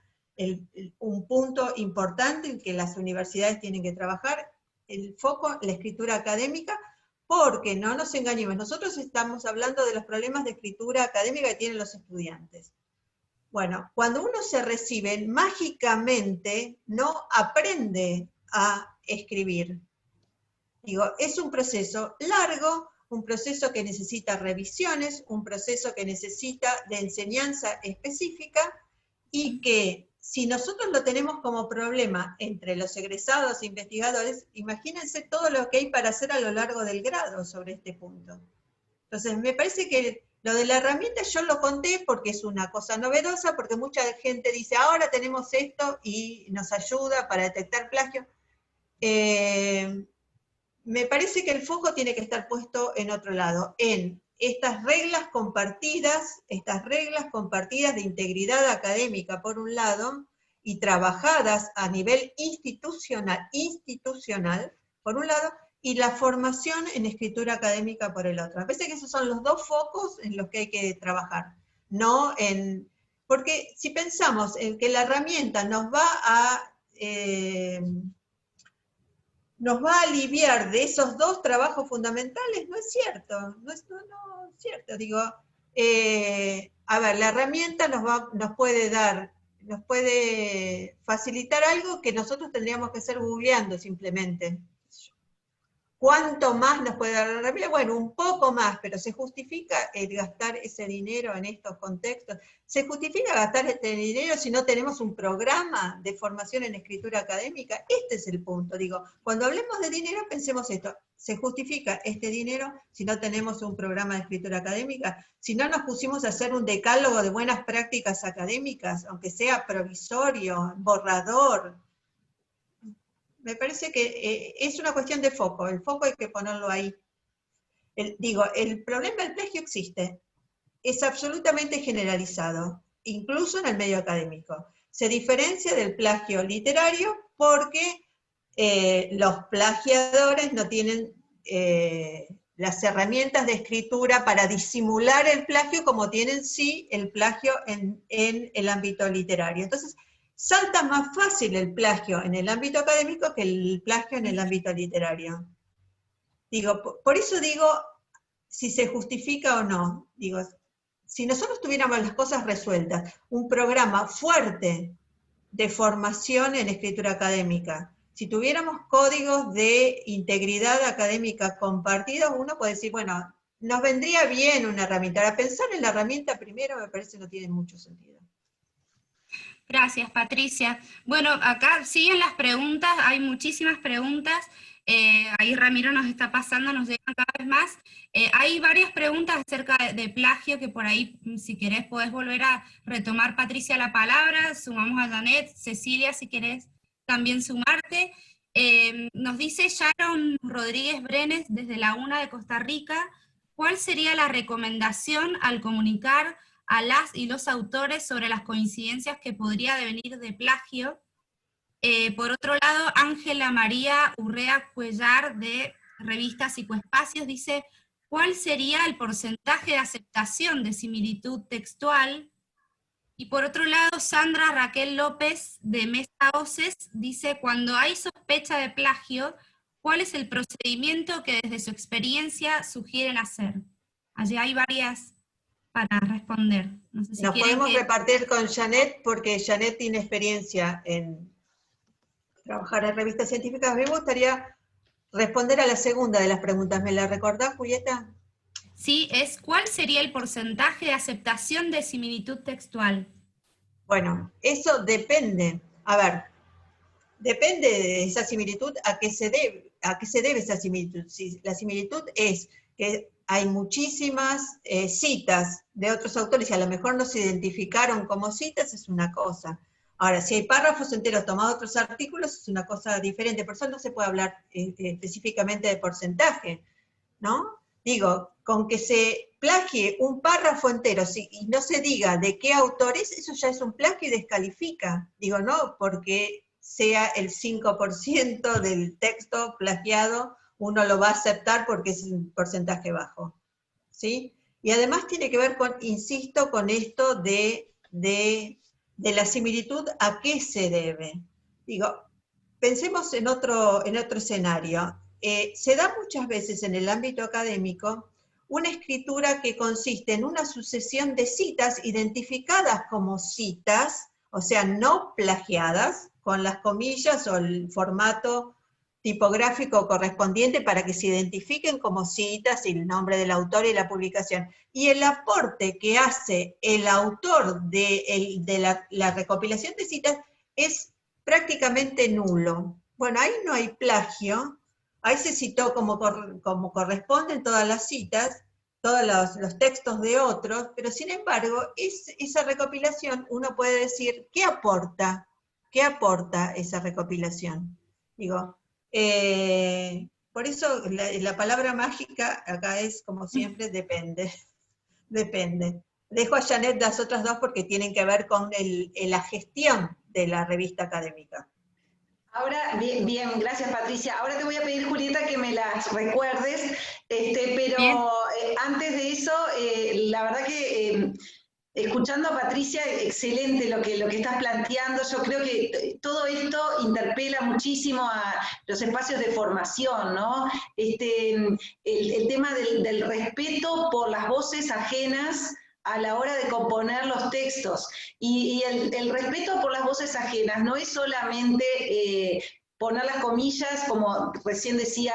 S4: un punto importante en que las universidades tienen que trabajar, el foco en la escritura académica, porque no nos engañemos, nosotros estamos hablando de los problemas de escritura académica que tienen los estudiantes. Bueno, cuando uno se recibe, mágicamente no aprende a escribir. Es un proceso largo, un proceso que necesita revisiones, un proceso que necesita de enseñanza específica, y que si nosotros lo tenemos como problema entre los egresados e investigadores, imagínense todo lo que hay para hacer a lo largo del grado sobre este punto. Entonces, me parece que lo de la herramienta yo lo conté porque es una cosa novedosa, porque mucha gente dice, ahora tenemos esto y nos ayuda para detectar plagio. Me parece que el foco tiene que estar puesto en otro lado, en estas reglas compartidas de integridad académica por un lado, y trabajadas a nivel institucional por un lado, y la formación en escritura académica por el otro. Me parece que esos son los dos focos en los que hay que trabajar, porque si pensamos en que la herramienta nos va a aliviar de esos dos trabajos fundamentales, no es cierto, no es cierto. La herramienta nos puede facilitar algo que nosotros tendríamos que hacer googleando simplemente. ¿Cuánto más nos puede dar la herramienta? Bueno, un poco más, pero ¿se justifica gastar ese dinero en estos contextos? ¿Se justifica gastar este dinero si no tenemos un programa de formación en escritura académica? Este es el punto, cuando hablemos de dinero pensemos esto, ¿se justifica este dinero si no tenemos un programa de escritura académica? Si no nos pusimos a hacer un decálogo de buenas prácticas académicas, aunque sea provisorio, borrador. Me parece que es una cuestión de foco, el foco hay que ponerlo ahí. El problema del plagio existe, es absolutamente generalizado, incluso en el medio académico. Se diferencia del plagio literario porque los plagiadores no tienen las herramientas de escritura para disimular el plagio como tienen sí el plagio en el ámbito literario. Entonces, salta más fácil el plagio en el ámbito académico que el plagio en el ámbito literario. Por eso si se justifica o no. Si nosotros tuviéramos las cosas resueltas, un programa fuerte de formación en escritura académica, si tuviéramos códigos de integridad académica compartidos, uno puede decir, bueno, nos vendría bien una herramienta. Ahora, pensar en la herramienta primero me parece no tiene mucho sentido.
S5: Gracias, Patricia. Bueno, acá siguen las preguntas, hay muchísimas preguntas. Ahí Ramiro nos está pasando, nos llegan cada vez más. Hay varias preguntas acerca de plagio que por ahí, si querés, podés volver a retomar, Patricia, la palabra. Sumamos a Janet, Cecilia, si querés también sumarte. Nos dice Sharon Rodríguez Brenes desde la UNA de Costa Rica, ¿cuál sería la recomendación al comunicar a las y los autores sobre las coincidencias que podría devenir de plagio? Por otro lado, Ángela María Urrea Cuellar, de revista Psicoespacios, dice, ¿cuál sería el porcentaje de aceptación de similitud textual? Y por otro lado, Sandra Raquel López, de Mesa Voces, dice, cuando hay sospecha de plagio, ¿cuál es el procedimiento que desde su experiencia sugieren hacer? Allí hay varias para responder. No sé si
S4: Nos
S5: quieren
S4: podemos
S5: que...
S4: repartir con Janet, porque Janet tiene experiencia en trabajar en revistas científicas. Me gustaría responder a la segunda de las preguntas. ¿Me la recordás, Julieta?
S5: Sí, ¿cuál sería el porcentaje de aceptación de similitud textual?
S4: Bueno, eso depende. A ver, depende de esa similitud, a qué se debe esa similitud. Si la similitud es que hay muchísimas citas de otros autores y a lo mejor no se identificaron como citas, es una cosa. Ahora, si hay párrafos enteros tomados de otros artículos, es una cosa diferente. Por eso no se puede hablar específicamente de porcentaje, ¿no? Digo, con que se plagie un párrafo entero y no se diga de qué autor es, eso ya es un plagio y descalifica. Digo, no, porque sea el 5% del texto plagiado, uno lo va a aceptar porque es un porcentaje bajo, ¿sí? Y además tiene que ver con, insisto, con esto de la similitud, ¿a qué se debe? Digo, pensemos en otro escenario. Se da muchas veces en el ámbito académico una escritura que consiste en una sucesión de citas identificadas como citas, o sea, no plagiadas, con las comillas o el formato tipográfico correspondiente para que se identifiquen como citas y el nombre del autor y la publicación. Y el aporte que hace el autor de la recopilación de citas es prácticamente nulo. Bueno, ahí no hay plagio, ahí se citó como corresponden todas las citas, todos los textos de otros, pero sin embargo, esa recopilación, uno puede decir, ¿qué aporta esa recopilación? Digo, por eso la palabra mágica acá es, como siempre, depende. Depende. Dejo a Janet las otras dos porque tienen que ver con la gestión de la revista académica.
S3: Ahora, bien, gracias Patricia. Ahora te voy a pedir, Julieta, que me las recuerdes, pero antes de eso, la verdad que escuchando a Patricia, excelente lo que estás planteando. Yo creo que todo esto interpela muchísimo a los espacios de formación, ¿no? El tema del respeto por las voces ajenas a la hora de componer los textos. Y el respeto por las voces ajenas no es solamente poner las comillas, como recién decía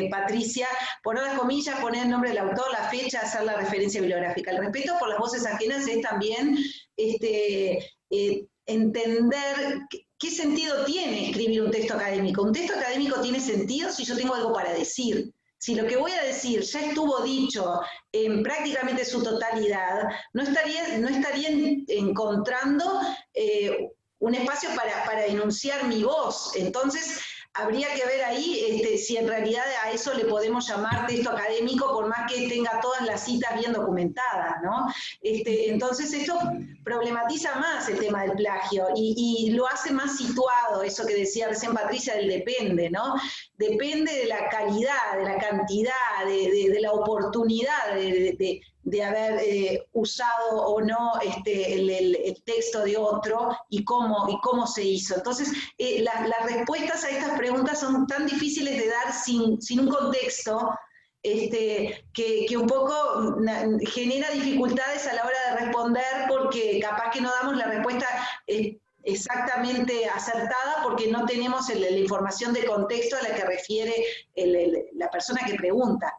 S3: Patricia, poner las comillas, poner el nombre del autor, la fecha, hacer la referencia bibliográfica. El respeto por las voces ajenas es también entender qué sentido tiene escribir un texto académico. Un texto académico tiene sentido si yo tengo algo para decir. Si lo que voy a decir ya estuvo dicho en prácticamente su totalidad, no estaría encontrando un espacio para enunciar mi voz. Entonces, habría que ver ahí si en realidad a eso le podemos llamar texto académico, por más que tenga todas las citas bien documentadas, ¿no? Entonces, esto problematiza más el tema del plagio y lo hace más situado, eso que decía recién Patricia, del depende, ¿no? Depende de la calidad, de la cantidad, de la oportunidad de haber usado o no el texto de otro y cómo se hizo. Entonces, las respuestas a estas preguntas son tan difíciles de dar sin un contexto que un poco genera dificultades a la hora de responder, porque capaz que no damos la respuesta exactamente acertada porque no tenemos la información de contexto a la que refiere la persona que pregunta.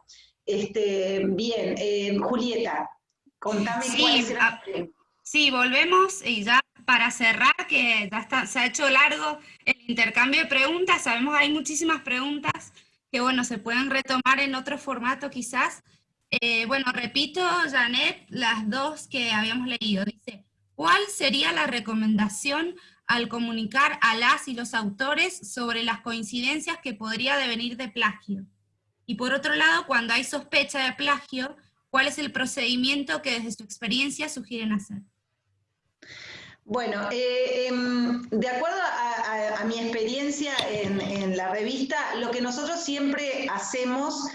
S3: Bien, Julieta, contame cuáles eran las preguntas.
S5: Sí, volvemos y ya para cerrar, que ya se ha hecho largo el intercambio de preguntas, sabemos que hay muchísimas preguntas que bueno, se pueden retomar en otro formato quizás. Bueno, repito, Janet, las dos que habíamos leído. Dice, ¿cuál sería la recomendación al comunicar a las y los autores sobre las coincidencias que podría devenir de plagio? Y por otro lado, cuando hay sospecha de plagio, ¿cuál es el procedimiento que desde su experiencia sugieren hacer?
S3: Bueno, de acuerdo a mi experiencia en la revista, lo que nosotros siempre hacemos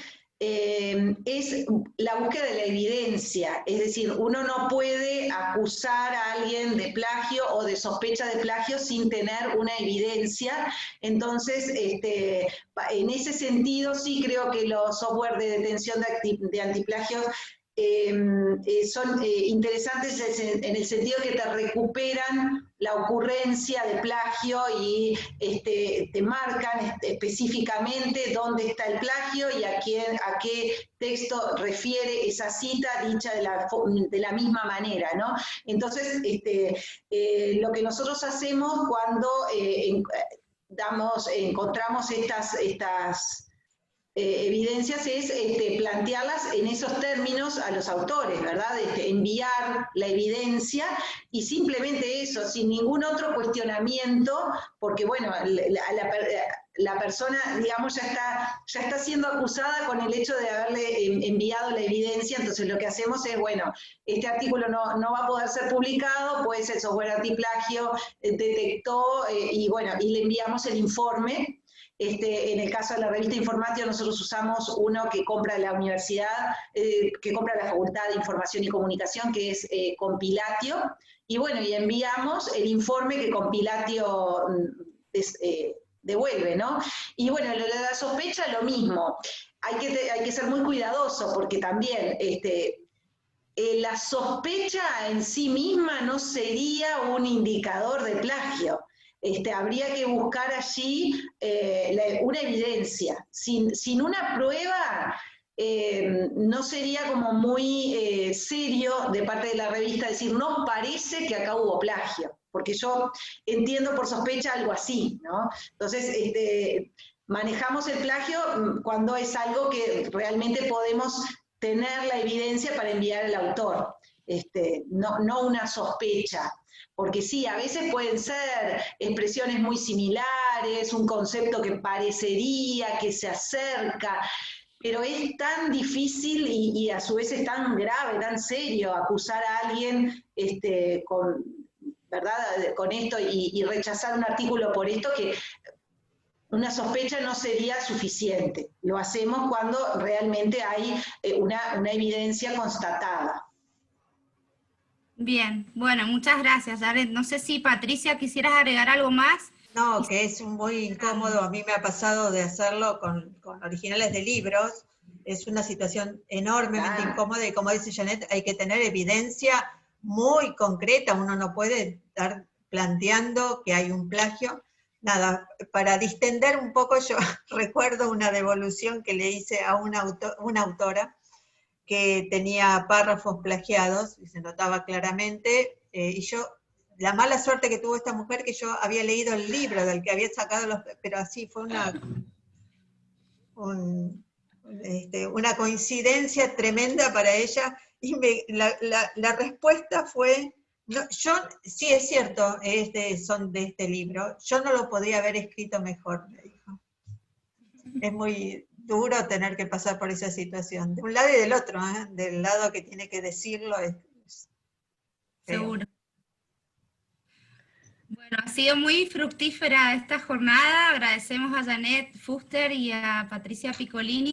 S3: es la búsqueda de la evidencia, es decir, uno no puede acusar a alguien de plagio o de sospecha de plagio sin tener una evidencia. Entonces, en ese sentido sí creo que los software de detención de antiplagios son interesantes en el sentido que te recuperan la ocurrencia de plagio y te marcan específicamente dónde está el plagio y a qué texto refiere esa cita dicha de la misma manera, ¿no? Entonces, lo que nosotros hacemos cuando encontramos estas evidencias es plantearlas en esos términos a los autores, ¿verdad? Enviar la evidencia y simplemente eso, sin ningún otro cuestionamiento, porque bueno, la persona, digamos, ya está siendo acusada con el hecho de haberle enviado la evidencia, entonces lo que hacemos es, bueno, este artículo no va a poder ser publicado, pues el software antiplagio detectó, y bueno, y le enviamos el informe. En el caso de la revista Informática, nosotros usamos uno que compra la universidad, que compra la Facultad de Información y Comunicación, que es Compilatio, y bueno, y enviamos el informe que Compilatio devuelve, ¿no? Y bueno, lo de la sospecha, lo mismo. Hay que ser muy cuidadoso, porque también la sospecha en sí misma no sería un indicador de plagio. Habría que buscar allí una evidencia. Sin una prueba no sería como muy serio de parte de la revista decir, nos parece que acá hubo plagio, porque yo entiendo por sospecha algo así, ¿no? Entonces, manejamos el plagio cuando es algo que realmente podemos tener la evidencia para enviar al autor, no una sospecha. Porque sí, a veces pueden ser expresiones muy similares, un concepto que parecería, que se acerca, pero es tan difícil y a su vez es tan grave, tan serio acusar a alguien ¿verdad? Con esto y rechazar un artículo por esto que una sospecha no sería suficiente. Lo hacemos cuando realmente hay una evidencia constatada.
S5: Bien, bueno, muchas gracias, Jared. No sé si Patricia quisieras agregar algo más.
S4: No, que es muy incómodo, a mí me ha pasado de hacerlo con originales de libros, es una situación enormemente incómoda y como dice Janet, hay que tener evidencia muy concreta, uno no puede estar planteando que hay un plagio. Nada, para distender un poco, yo recuerdo una devolución que le hice a una autora que tenía párrafos plagiados, y se notaba claramente, y yo, la mala suerte que tuvo esta mujer, que yo había leído el libro del que había sacado pero así fue una coincidencia tremenda para ella, y la respuesta fue, no, yo, sí es cierto, son de este libro, yo no lo podría haber escrito mejor, me dijo. Es muy duro tener que pasar por esa situación, de un lado y del otro, del lado que tiene que decirlo es
S5: seguro. Bueno, ha sido muy fructífera esta jornada, agradecemos a Janet Fuster y a Patricia Piccolini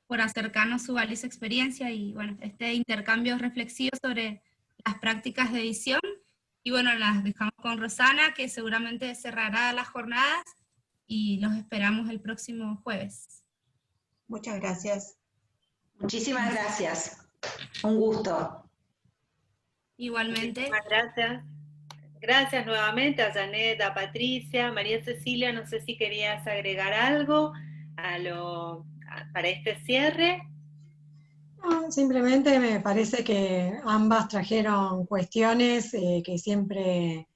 S5: por acercarnos su valiosa experiencia y bueno, este intercambio reflexivo sobre las prácticas de edición, y bueno, las dejamos con Rosana, que seguramente cerrará las jornadas, y los esperamos el próximo jueves.
S4: Muchas gracias.
S3: Muchísimas gracias. Un gusto.
S5: Igualmente.
S2: Muchísimas gracias. Gracias nuevamente a Janet, a Patricia, María Cecilia, no sé si querías agregar algo para este cierre.
S6: No, simplemente me parece que ambas trajeron cuestiones que siempre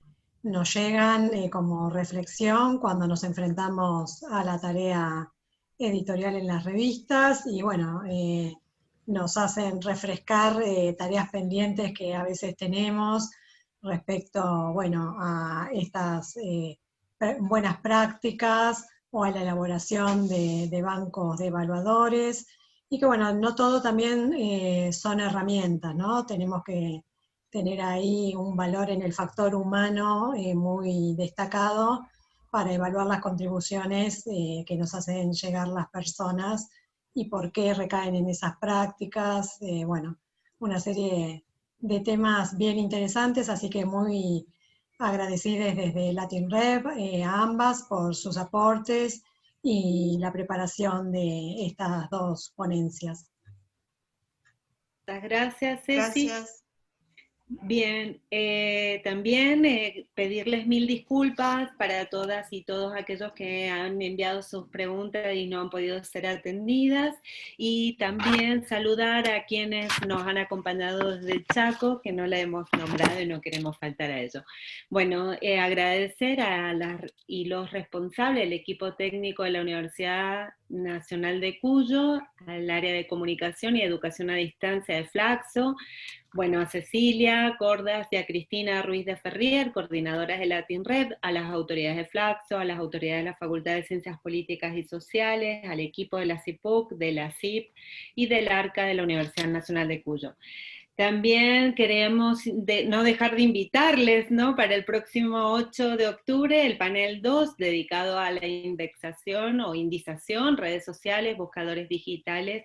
S6: nos llegan como reflexión cuando nos enfrentamos a la tarea editorial en las revistas, y bueno, nos hacen refrescar tareas pendientes que a veces tenemos respecto, bueno, a estas buenas prácticas o a la elaboración de bancos de evaluadores, y que bueno, no todo también son herramientas, ¿no? Tenemos que tener ahí un valor en el factor humano muy destacado para evaluar las contribuciones que nos hacen llegar las personas y por qué recaen en esas prácticas, bueno, una serie de temas bien interesantes, así que muy agradecidas desde LatinRep a ambas por sus aportes y la preparación de estas dos ponencias.
S2: Muchas gracias, Ceci.
S4: Gracias.
S2: Bien, también pedirles mil disculpas para todas y todos aquellos que han enviado sus preguntas y no han podido ser atendidas, y también saludar a quienes nos han acompañado desde el Chaco, que no la hemos nombrado y no queremos faltar a ello. Bueno, agradecer a las y los responsables, el equipo técnico de la Universidad Nacional de Cuyo, al área de comunicación y educación a distancia de Flaxo, bueno, a Cecilia Cordas y a Cristina Ruiz de Ferrier, coordinadoras de LatinRep, a las autoridades de Flaxo, a las autoridades de la Facultad de Ciencias Políticas y Sociales, al equipo de la CIPUC, de la CIP y del ARCA de la Universidad Nacional de Cuyo. También queremos no dejar de invitarles, ¿no?, para el próximo 8 de octubre, el panel 2, dedicado a la indexación o indización, redes sociales, buscadores digitales,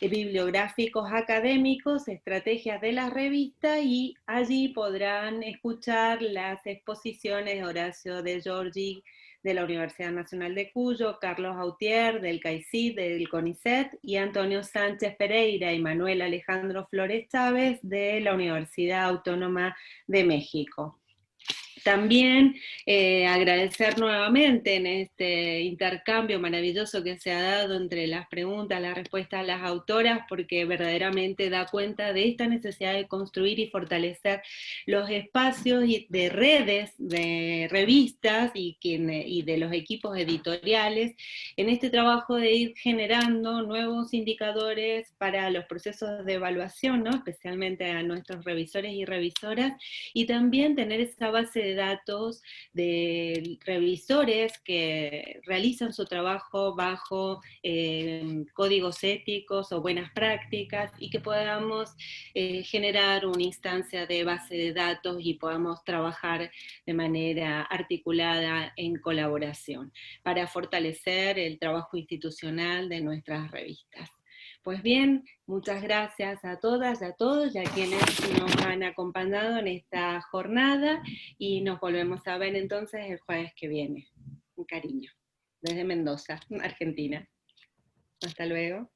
S2: bibliográficos académicos, estrategias de la revista, y allí podrán escuchar las exposiciones de Horacio de Giorgi, de la Universidad Nacional de Cuyo, Carlos Autier, del CAICID, del CONICET, y Antonio Sánchez Pereira y Manuel Alejandro Flores Chávez, de la Universidad Autónoma de México. También agradecer nuevamente en este intercambio maravilloso que se ha dado entre las preguntas, las respuestas de las autoras, porque verdaderamente da cuenta de esta necesidad de construir y fortalecer los espacios de redes, de revistas y de los equipos editoriales, en este trabajo de ir generando nuevos indicadores para los procesos de evaluación, ¿no?, especialmente a nuestros revisores y revisoras, y también tener esa base de datos de revisores que realizan su trabajo bajo códigos éticos o buenas prácticas, y que podamos generar una instancia de base de datos y podamos trabajar de manera articulada en colaboración para fortalecer el trabajo institucional de nuestras revistas. Pues bien, muchas gracias a todas, a todos y a quienes nos han acompañado en esta jornada, y nos volvemos a ver entonces el jueves que viene. Un cariño, desde Mendoza, Argentina. Hasta luego.